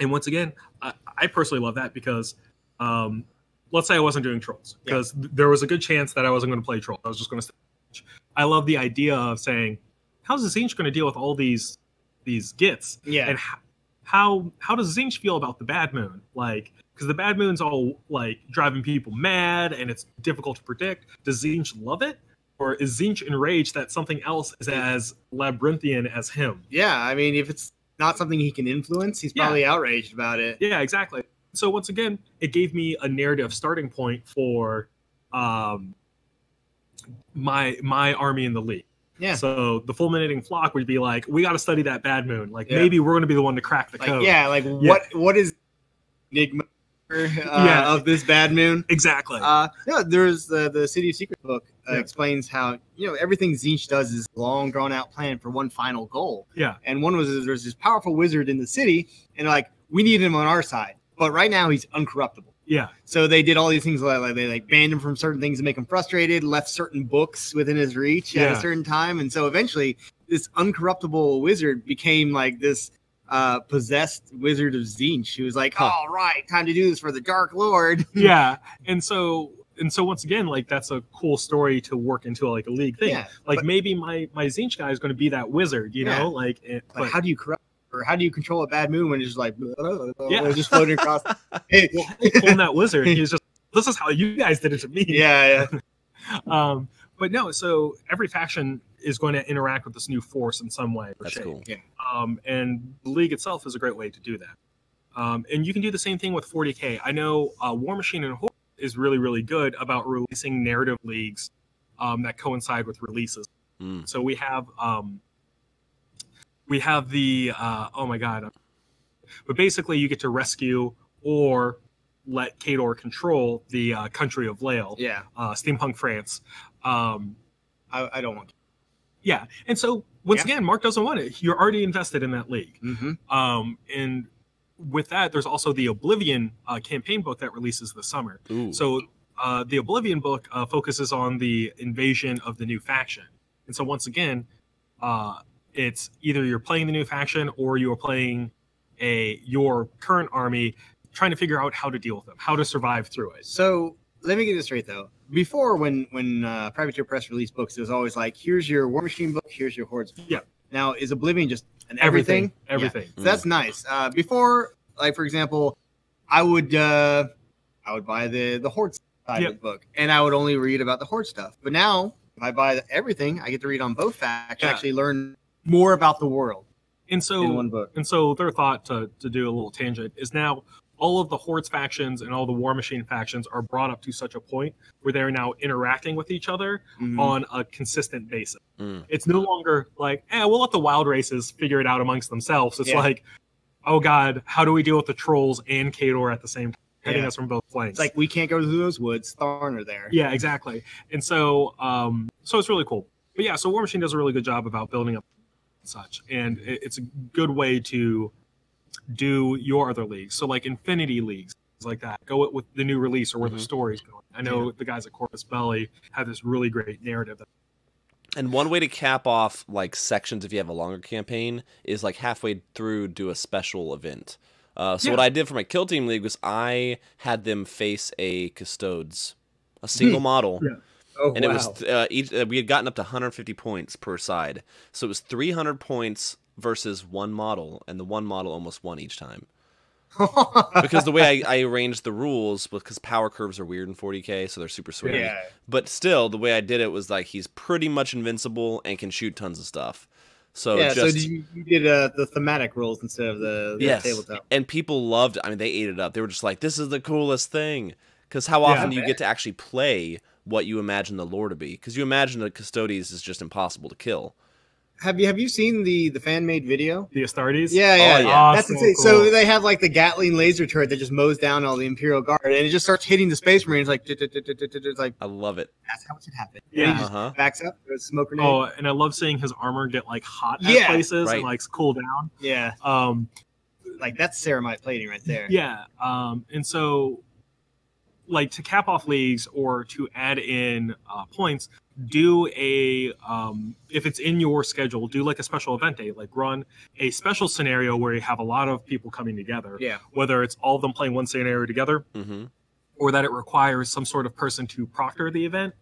[SPEAKER 2] and once again, I personally love that because let's say I wasn't doing Trolls, because there was a good chance that I wasn't going to play Trolls. I was just going to stay. I love the idea of saying, how's Zinch going to deal with all these Gits?
[SPEAKER 1] Yeah.
[SPEAKER 2] And how does Zinch feel about the Bad Moon? Like, because the Bad Moon's all like driving people mad and it's difficult to predict. Does Zinch love it? Or is Zinch enraged that something else is as labyrinthian as him?
[SPEAKER 1] Yeah, I mean, if it's not something he can influence, he's probably outraged about it.
[SPEAKER 2] Yeah, exactly. So once again, it gave me a narrative starting point for my army in the league.
[SPEAKER 1] Yeah.
[SPEAKER 2] So the fulminating flock would be like, we got to study that Bad Moon. Like maybe we're going to be the one to crack the code.
[SPEAKER 1] Yeah. Like what is enigma of this Bad Moon?
[SPEAKER 2] Exactly.
[SPEAKER 1] There's the City of Secrets book explains how everything Zinch does is long drawn out plan for one final goal.
[SPEAKER 2] Yeah.
[SPEAKER 1] And one was there's this powerful wizard in the city, and like we need him on our side, but right now he's uncorruptible.
[SPEAKER 2] Yeah.
[SPEAKER 1] So they did all these things like they banned him from certain things to make him frustrated, left certain books within his reach at a certain time. And so eventually this uncorruptible wizard became like this possessed wizard of Zinch who was like, all right, time to do this for the Dark Lord.
[SPEAKER 2] Yeah. And so once again, like that's a cool story to work into like a league thing. Yeah, like maybe my Zinch guy is going to be that wizard, you know, like
[SPEAKER 1] how do you corrupt? Or how do you control a Bad Moon when it's just like just floating across? Hey,
[SPEAKER 2] pulling that wizard, he's just, this is how you guys did it to me.
[SPEAKER 1] Yeah.
[SPEAKER 2] But no, so every faction is going to interact with this new force in some way.
[SPEAKER 3] That's cool.
[SPEAKER 1] Yeah.
[SPEAKER 2] And the league itself is a great way to do that. And you can do the same thing with 40K. I know War Machine and Horde is really, really good about releasing narrative leagues that coincide with releases. So we have the oh my god, but basically you get to rescue or let Kador control the country of Lael.
[SPEAKER 1] Yeah.
[SPEAKER 2] Steampunk France.
[SPEAKER 1] I don't want to.
[SPEAKER 2] Yeah. And so once again, Mark doesn't want it. You're already invested in that league.
[SPEAKER 1] Mm-hmm.
[SPEAKER 2] And with that, there's also the Oblivion campaign book that releases this summer.
[SPEAKER 3] Ooh.
[SPEAKER 2] So the Oblivion book focuses on the invasion of the new faction. And so once again, it's either you're playing the new faction or you are playing your current army, trying to figure out how to deal with them, how to survive through it.
[SPEAKER 1] So let me get this straight, though. Before, when Privateer Press released books, it was always like, here's your War Machine book, here's your Hordes book.
[SPEAKER 2] Yeah.
[SPEAKER 1] Now, is Oblivion just an everything?
[SPEAKER 2] Everything.
[SPEAKER 1] Yeah. So that's nice. Before, like, for example, I would buy the Horde side of the book, and I would only read about the Horde stuff. But now, if I buy everything, I get to read on both factions, actually learn more about the world.
[SPEAKER 2] And so,
[SPEAKER 1] in one book.
[SPEAKER 2] And so their thought to do a little tangent is now all of the Hordes factions and all the War Machine factions are brought up to such a point where they're now interacting with each other on a consistent basis. It's no longer like, we'll let the wild races figure it out amongst themselves. It's like, oh God, how do we deal with the trolls and Khador at the same time, hitting us from both flanks?
[SPEAKER 1] It's like, we can't go through those woods. Tharn are there.
[SPEAKER 2] Yeah, exactly. And so, so it's really cool. But yeah, so War Machine does a really good job about building up such, and it's a good way to do your other leagues. So like Infinity Leagues, like that, go with the new release or where the story's going. I know the guys at Corpus Belli have this really great narrative.
[SPEAKER 3] And one way to cap off like sections if you have a longer campaign is like halfway through do a special event. So what I did for my Kill Team League was I had them face a Custodes, a single model.
[SPEAKER 1] Yeah. Oh,
[SPEAKER 3] and it was we had gotten up to 150 points per side. So it was 300 points versus one model, and the one model almost won each time. Because the way I arranged the rules, because power curves are weird in 40k, so they're super swingy. Yeah. But still, the way I did it was like he's pretty much invincible and can shoot tons of stuff. So
[SPEAKER 1] so you did the thematic rules instead of the tabletop.
[SPEAKER 3] And people loved it. I mean, they ate it up. They were just like, this is the coolest thing. Because how often do you get to actually play what you imagine the lore to be? Because you imagine the Custodes is just impossible to kill.
[SPEAKER 1] Have you seen the fan made video?
[SPEAKER 2] The Astartes?
[SPEAKER 1] Yeah.
[SPEAKER 2] Oh,
[SPEAKER 1] that's
[SPEAKER 2] cool.
[SPEAKER 1] So they have like the Gatling laser turret that just mows down all the Imperial Guard, and it just starts hitting the Space Marines like. It's like,
[SPEAKER 3] I love it.
[SPEAKER 1] That's how it should happen.
[SPEAKER 2] Yeah.
[SPEAKER 1] He just backs up. There's a smoke grenade.
[SPEAKER 2] Oh, and I love seeing his armor get like hot at places and like cool down.
[SPEAKER 1] Yeah. Like that's ceramite plating right there.
[SPEAKER 2] Yeah. And so, like to cap off leagues or to add in points, do a if it's in your schedule, do like a special event day, like run a special scenario where you have a lot of people coming together.
[SPEAKER 1] Yeah.
[SPEAKER 2] Whether it's all of them playing one scenario together, or that it requires some sort of person to proctor the event,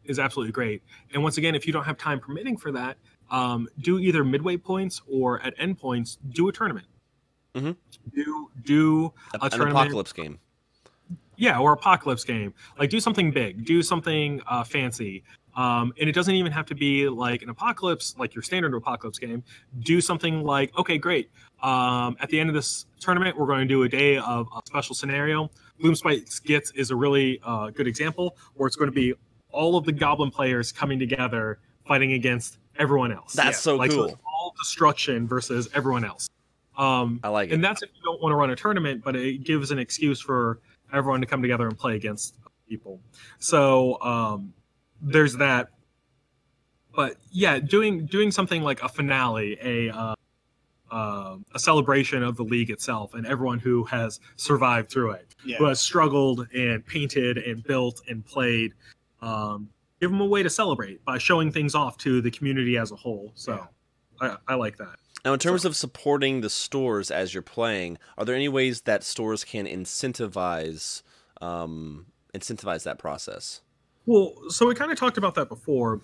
[SPEAKER 2] is absolutely great. And once again, if you don't have time permitting for that, do either midway points or at end points, do a tournament. Do a tournament.
[SPEAKER 3] An apocalypse game.
[SPEAKER 2] Yeah, or Apocalypse game. Like, do something big. Do something fancy. And it doesn't even have to be like an Apocalypse, like your standard Apocalypse game. Do something like, okay, great. At the end of this tournament, we're going to do a day of a special scenario. Gloomspite Gits is a really good example, where it's going to be all of the Goblin players coming together, fighting against everyone else.
[SPEAKER 3] That's so cool.
[SPEAKER 2] So it's all destruction versus everyone else.
[SPEAKER 3] I like it.
[SPEAKER 2] And that's if you don't want to run a tournament, but it gives an excuse for everyone to come together and play against people. So there's that. But yeah, doing something like a finale, a celebration of the league itself and everyone who has survived through it, who has struggled and painted and built and played. Give them a way to celebrate by showing things off to the community as a whole. So I like that.
[SPEAKER 3] Now, in terms of supporting the stores as you're playing, are there any ways that stores can incentivize that process?
[SPEAKER 2] Well, so we kind of talked about that before.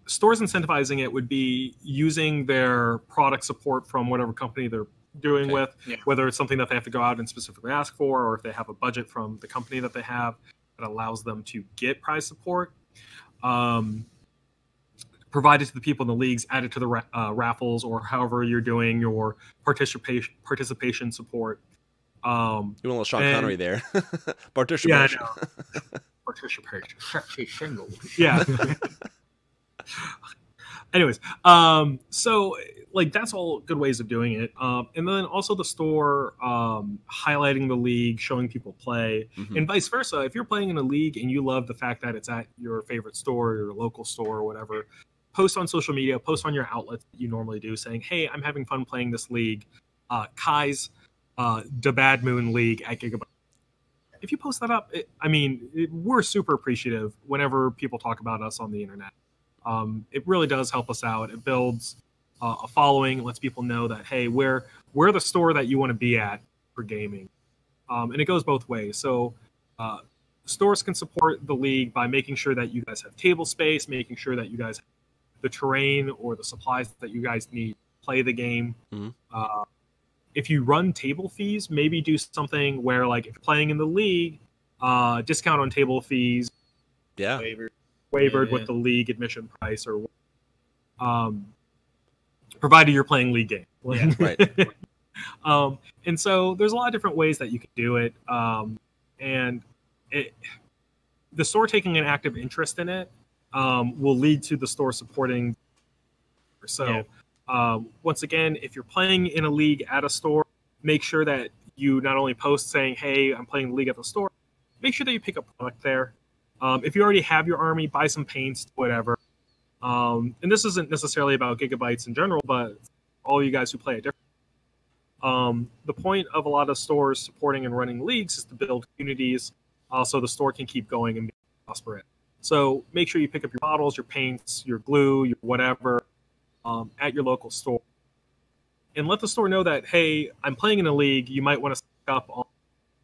[SPEAKER 2] Stores incentivizing it would be using their product support from whatever company they're doing with, whether it's something that they have to go out and specifically ask for, or if they have a budget from the company that they have that allows them to get prize support. Provided to the people in the leagues, added to the raffles, or however you're doing your participation support.
[SPEAKER 3] You want a little Sean Connery there. Participation.
[SPEAKER 2] Yeah, I know. Participation.
[SPEAKER 1] Sexy single.
[SPEAKER 2] Yeah. Anyways, so like that's all good ways of doing it. And then also the store highlighting the league, showing people play, and vice versa. If you're playing in a league and you love the fact that it's at your favorite store, your local store, or whatever, post on social media, post on your outlets that you normally do, saying, "Hey, I'm having fun playing this league. Kai's the Bad Moon League at Giga-Bites. If you post that up, we're super appreciative whenever people talk about us on the internet. It really does help us out. It builds a following, lets people know that, hey, we're the store that you want to be at for gaming. And it goes both ways. So stores can support the league by making sure that you guys have table space, making sure that you guys have the terrain or the supplies that you guys need to play the game. Mm-hmm. If you run table fees, maybe do something where, like, if you're playing in the league, discount on table fees, wavered with the league admission price, or provided you're playing league game.
[SPEAKER 3] Yeah, right.
[SPEAKER 2] And so there's a lot of different ways that you can do it. And the store taking an active interest in it will lead to the store supporting. So once again, if you're playing in a league at a store, make sure that you not only post saying, hey, I'm playing the league at the store, make sure that you pick up product there. If you already have your army, buy some paints, whatever. And this isn't necessarily about Giga-Bites in general, but all you guys who play it different. The point of a lot of stores supporting and running leagues is to build communities so the store can keep going and be prosperous. So make sure you pick up your bottles, your paints, your glue, your whatever at your local store. And let the store know that, hey, I'm playing in a league. You might want to stock up on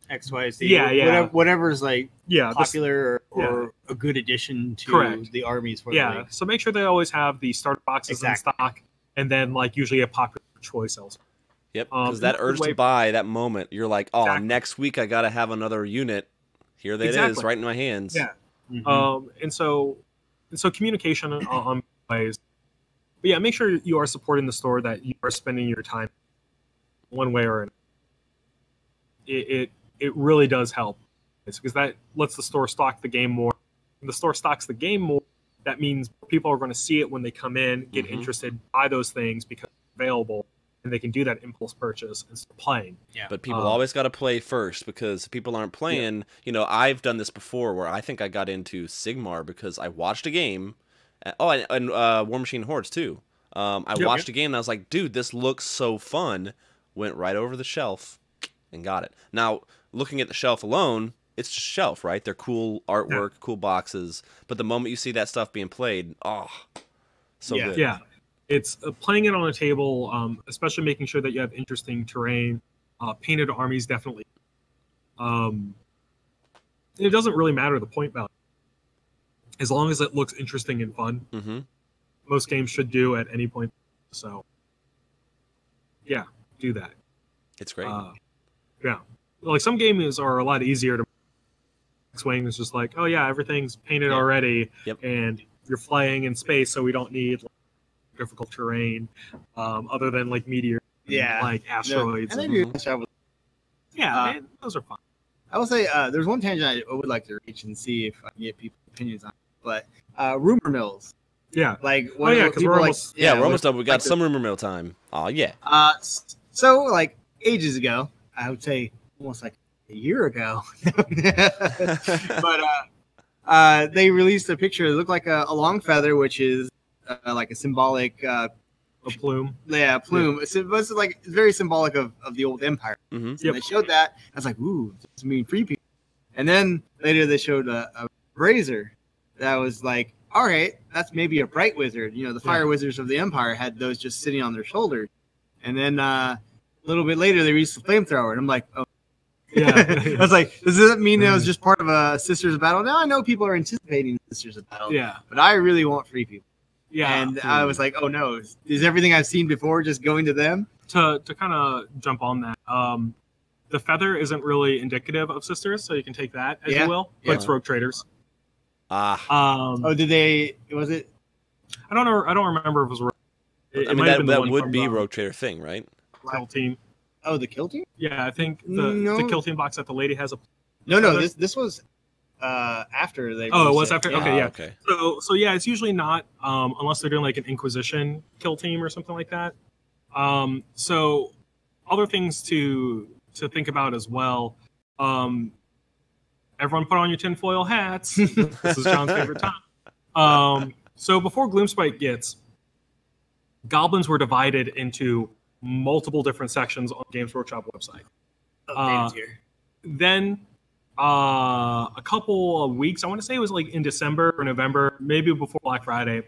[SPEAKER 1] X, Y, Z. Whatever's like popular or a good addition to the armies for the league.
[SPEAKER 2] So make sure they always have the starter boxes in stock, and then like usually a popular choice elsewhere.
[SPEAKER 3] Yep, because that urge to buy, that moment, you're like, oh, next week I got to have another unit. Here that is, right in my hands.
[SPEAKER 2] Yeah. Mm-hmm. And so communication on ways. But yeah, make sure you are supporting the store, that you are spending your time one way or another. It really does help. It's because that lets the store stock the game more. When the store stocks the game more, that means people are going to see it when they come in, get interested, buy those things because they're available, and they can do that impulse purchase and start playing.
[SPEAKER 3] Yeah. But people always got to play first, because if people aren't playing, you know, I've done this before where I think I got into Sigmar because I watched a game. And War Machine Hordes too. I watched a game and I was like, dude, this looks so fun. Went right over the shelf and got it. Now, looking at the shelf alone, it's just shelf, right? They're cool artwork, cool boxes. But the moment you see that stuff being played, so good.
[SPEAKER 2] Yeah. It's playing it on a table, especially making sure that you have interesting terrain. Painted armies, definitely. It doesn't really matter the point value, as long as it looks interesting and fun.
[SPEAKER 3] Mm-hmm.
[SPEAKER 2] Most games should do at any point. So, yeah, do that.
[SPEAKER 3] It's great.
[SPEAKER 2] Like some games are a lot easier to. X-Wing is just like, oh yeah, everything's painted already, and you're flying in space, so we don't need difficult terrain, other than like meteors, like asteroids.
[SPEAKER 1] And they do travel.
[SPEAKER 2] Those are fun.
[SPEAKER 1] I will say there's one tangent I would like to reach and see if I can get people's opinions on it. But rumor mills.
[SPEAKER 2] Yeah.
[SPEAKER 1] Like
[SPEAKER 2] because we're almost
[SPEAKER 3] we're almost done. We got some rumor mill time. Oh yeah.
[SPEAKER 1] So like ages ago, I would say almost like a year ago. But they released a picture. It looked like a long feather, which is like a symbolic
[SPEAKER 2] a plume.
[SPEAKER 1] Yeah, a plume. It's like very symbolic of the old empire.
[SPEAKER 3] Mm-hmm.
[SPEAKER 1] So they showed that. I was like, ooh, this mean free people. And then later they showed a razor that was like, all right, that's maybe a bright wizard. You know, the fire wizards of the empire had those just sitting on their shoulders. And then a little bit later they released the flamethrower, and I'm like, oh.
[SPEAKER 2] Yeah.
[SPEAKER 1] I was like, does that mean it was just part of a Sisters of Battle? Now I know people are anticipating Sisters of Battle.
[SPEAKER 2] Yeah.
[SPEAKER 1] But I really want free people.
[SPEAKER 2] Yeah.
[SPEAKER 1] And I was like, oh no, is everything I've seen before just going to them?
[SPEAKER 2] To kind of jump on that, the feather isn't really indicative of Sisters, so you can take that as you will. But it's Rogue Traders.
[SPEAKER 1] Did they? Was it?
[SPEAKER 2] I don't know. I don't remember if it was.
[SPEAKER 3] I mean, that would be Rogue Trader thing, right?
[SPEAKER 2] Kill Team.
[SPEAKER 1] Oh, the Kill Team?
[SPEAKER 2] Yeah, I think the Kill Team box that the lady has a.
[SPEAKER 1] No. This was after they.
[SPEAKER 2] Oh, it was after.
[SPEAKER 1] Yeah.
[SPEAKER 2] Okay, yeah.
[SPEAKER 3] Okay.
[SPEAKER 2] So yeah, it's usually not unless they're doing like an Inquisition Kill Team or something like that. So other things to think about as well. Everyone put on your tinfoil hats. This is John's favorite time. So before Gloomspite gets, goblins were divided into multiple different sections on Games Workshop website.
[SPEAKER 1] David's here.
[SPEAKER 2] Then a couple of weeks, I want to say it was like in December or November, maybe before Black Friday,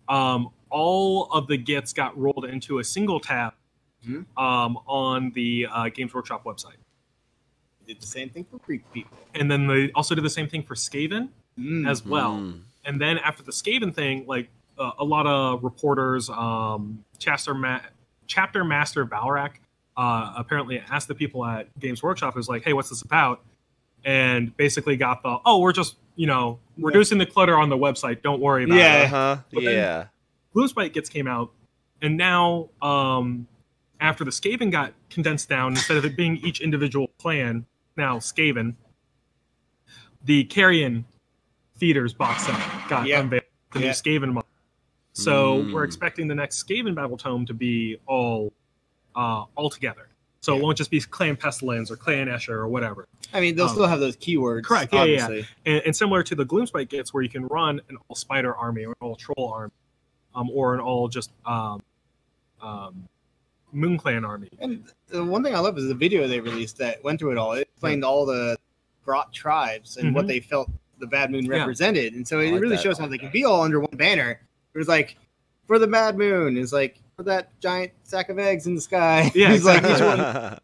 [SPEAKER 2] all of the gets got rolled into a single tab on the Games Workshop website.
[SPEAKER 1] Did the same thing for Greek people.
[SPEAKER 2] And then they also did the same thing for Skaven as well. And then after the Skaven thing, like a lot of reporters, Chapter Master Valrak apparently asked the people at Games Workshop, who's like, hey, what's this about? And basically got the, we're just, reducing the clutter on the website. Don't worry about it.
[SPEAKER 3] Yeah.
[SPEAKER 2] Gloomspite Gets came out, and now after the Skaven got condensed down, instead of it being each individual clan, now Skaven, the Carrion Theaters box set got unveiled, the new Skaven model. So we're expecting the next Skaven Battle Tome to be all together. So it won't just be Clan Pestilence or Clan Escher or whatever.
[SPEAKER 1] I mean, they'll still have those keywords.
[SPEAKER 2] Correct, yeah. And similar to the Gloomspite Gets, where you can run an all Spider army or an all Troll army, or an all just Moon Clan army.
[SPEAKER 1] And the one thing I love is the video they released that went through it all. It explained all the Grot tribes and what they felt the Bad Moon represented. And so it really shows how they can be all under one banner. It was like, for the Bad Moon, it's like, for that giant sack of eggs in the sky.
[SPEAKER 2] Yeah,
[SPEAKER 1] it's like each one,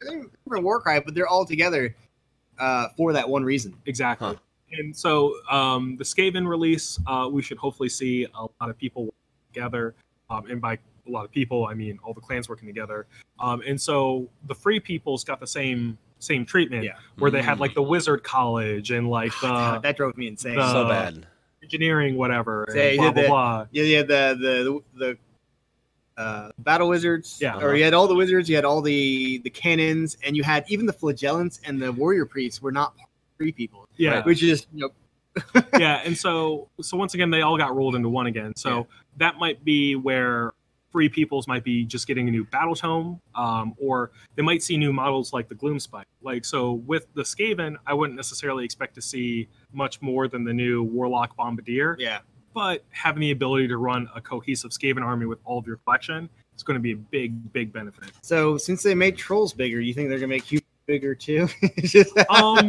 [SPEAKER 1] they're Warcry, but they're all together for that one reason.
[SPEAKER 2] Exactly. And so the Skaven release, we should hopefully see a lot of people working together. And by a lot of people, I mean all the clans working together. And so the Free Peoples got the same treatment, where they had like the Wizard College and like the
[SPEAKER 1] that drove me insane.
[SPEAKER 3] So bad.
[SPEAKER 2] Engineering, whatever.
[SPEAKER 1] And
[SPEAKER 2] blah, blah, blah.
[SPEAKER 1] Yeah, the battle wizards.
[SPEAKER 2] Yeah.
[SPEAKER 1] Or you had all the wizards, you had all the cannons, and you had even the flagellants and the warrior priests were not Free People.
[SPEAKER 2] Yeah.
[SPEAKER 1] Which is
[SPEAKER 2] Yeah, and so once again they all got rolled into one again. So that might be where Free Peoples might be just getting a new battle tome, or they might see new models like the Gloomspite. Like, so with the Skaven, I wouldn't necessarily expect to see much more than the new Warlock Bombardier.
[SPEAKER 1] Yeah.
[SPEAKER 2] But having the ability to run a cohesive Skaven army with all of your collection is going to be a big benefit.
[SPEAKER 1] So since they made trolls bigger, you think they're going to make humans bigger too?
[SPEAKER 2] Well,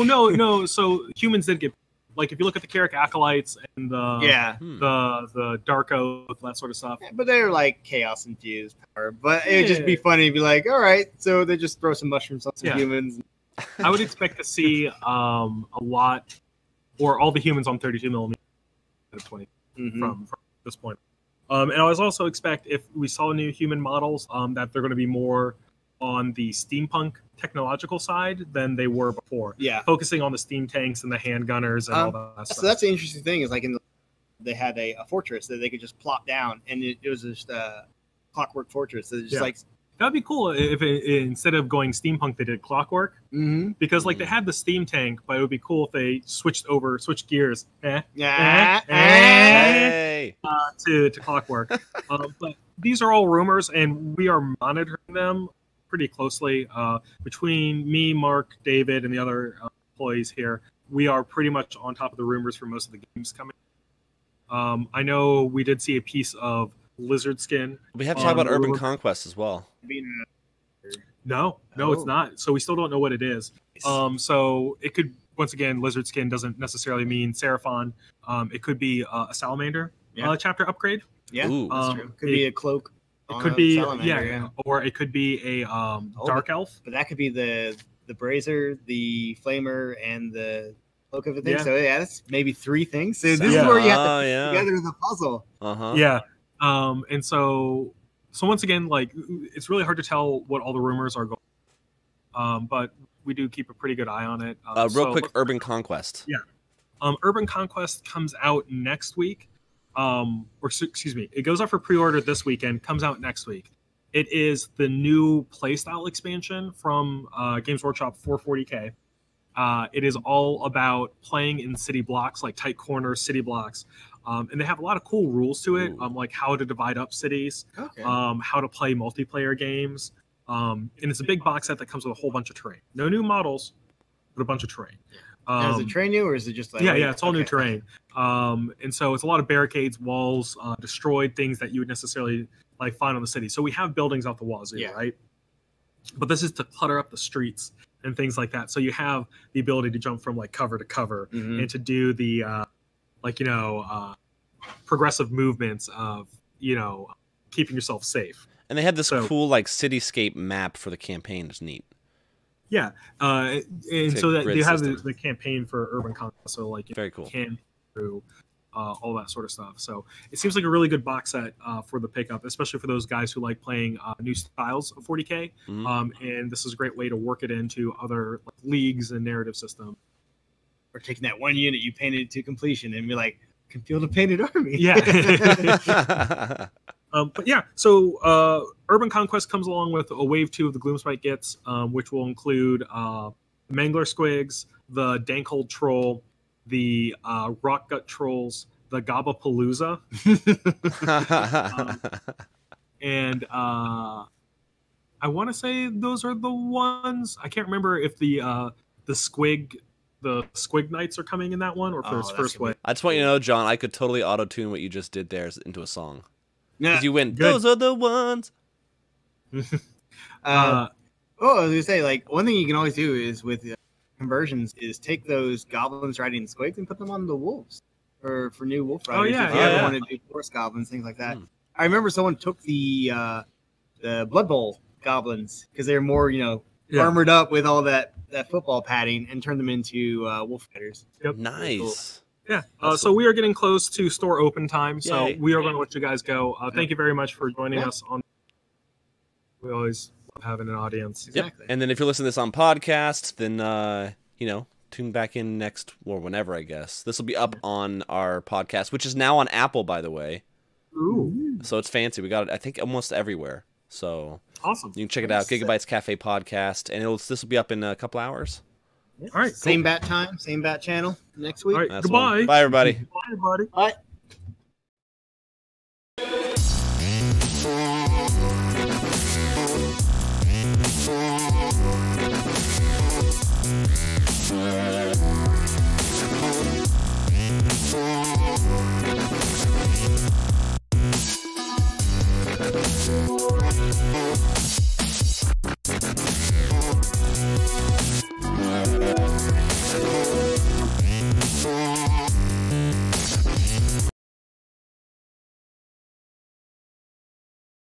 [SPEAKER 2] no. So humans did get, like, if you look at the Carrick Acolytes and the Dark Oath, that sort of stuff.
[SPEAKER 1] Yeah, but they're like chaos infused power. But it would just be funny to be like, all right, so they just throw some mushrooms on some humans.
[SPEAKER 2] I would expect to see a lot, or all the humans on 32 millimeter of 20 from this point. And I was also expect, if we saw new human models, that they're going to be more on the steampunk technological side than they were before.
[SPEAKER 1] Yeah,
[SPEAKER 2] focusing on the steam tanks and the handgunners and all that stuff.
[SPEAKER 1] So that's the interesting thing is, like, they had a fortress that they could just plop down, and it was just a clockwork fortress. So just like,
[SPEAKER 2] that'd be cool if instead of going steampunk, they did clockwork. Because like they had the steam tank, but it would be cool if they switched gears. To clockwork. But these are all rumors, and we are monitoring them pretty closely. Between me, Mark, David, and the other employees here, we are pretty much on top of the rumors for most of the games coming. I know we did see a piece of lizard skin.
[SPEAKER 3] We have to talk about Urban Conquest as well.
[SPEAKER 2] No, it's not. So we still don't know what it is. So it could, once again, lizard skin doesn't necessarily mean Seraphon. It could be a salamander chapter upgrade.
[SPEAKER 1] Yeah, that's true. Could be a cloak.
[SPEAKER 2] It could be or it could be a dark elf.
[SPEAKER 1] But that could be the brazier, the flamer, and the cloak of a thing. So that's maybe 3 things. So this is where you have to put together the puzzle.
[SPEAKER 2] Yeah. And so once again, like, it's really hard to tell what all the rumors are going. But we do keep a pretty good eye on it.
[SPEAKER 3] Real quick, Urban Conquest.
[SPEAKER 2] Yeah. Urban Conquest comes out next week. Excuse me, it goes out for pre-order this weekend, comes out next week. It is the new playstyle expansion from Games Workshop 440K. It is all about playing in city blocks, like tight corner city blocks. And they have a lot of cool rules to it, like how to divide up cities, how to play multiplayer games. And it's a big box set that comes with a whole bunch of terrain. No new models, but a bunch of terrain.
[SPEAKER 1] Is it terrain new, or is it just like...
[SPEAKER 2] Yeah, it's all new terrain. And so it's a lot of barricades, walls, destroyed things that you would necessarily like find on the city. So we have buildings out the wazoo, right? But this is to clutter up the streets and things like that. So you have the ability to jump from like cover to cover and to do the progressive movements of keeping yourself safe.
[SPEAKER 3] And they had this cool like cityscape map for the campaign. It's neat.
[SPEAKER 2] Yeah, and so that they have
[SPEAKER 3] system.
[SPEAKER 2] the campaign for Urban Conquest. So like
[SPEAKER 3] very cool.
[SPEAKER 2] Can through all that sort of stuff. So it seems like a really good box set for the pickup, especially for those guys who like playing new styles of 40K. And this is a great way to work it into other like, leagues and narrative systems.
[SPEAKER 1] Or taking that one unit you painted to completion and be like, can feel the painted army.
[SPEAKER 2] Yeah. But yeah, so Urban Conquest comes along with a wave 2 of the Gloomspite Gits, which will include Mangler Squigs, the Dankhold Troll, the Rock Gut Trolls, the Gabapalooza, and I want to say those are the ones. I can't remember if the Squig Knights are coming in that one or for its first wave.
[SPEAKER 3] I just want you to know, John, I could totally auto-tune what you just did there into a song. Because you went, those are the ones.
[SPEAKER 1] I was gonna say, like, one thing you can always do is with conversions is take those goblins riding squigs and put them on the wolves for new wolf riders. If you ever want to do force goblins, things like that. I remember someone took the Blood Bowl goblins because they're more, armored up with all that football padding and turned them into wolf riders.
[SPEAKER 2] Yep.
[SPEAKER 3] Nice.
[SPEAKER 2] Cool. Yeah, so we are getting close to store open time, so we are going to let you guys go. Thank you very much for joining us. We always love having an audience.
[SPEAKER 3] Exactly. Yep. And then if you're listening to this on podcast, then, tune back in next or whenever, I guess. This will be up on our podcast, which is now on Apple, by the way.
[SPEAKER 2] Ooh.
[SPEAKER 3] So it's fancy. We got it, I think, almost everywhere. So
[SPEAKER 2] awesome.
[SPEAKER 3] You can check it out, Giga-Bites Café podcast, and this will be up in a couple hours.
[SPEAKER 2] All right.
[SPEAKER 1] Same bat time, same bat channel next week.
[SPEAKER 2] All right. Goodbye.
[SPEAKER 3] Bye, everybody.
[SPEAKER 2] Bye, everybody.
[SPEAKER 1] Bye.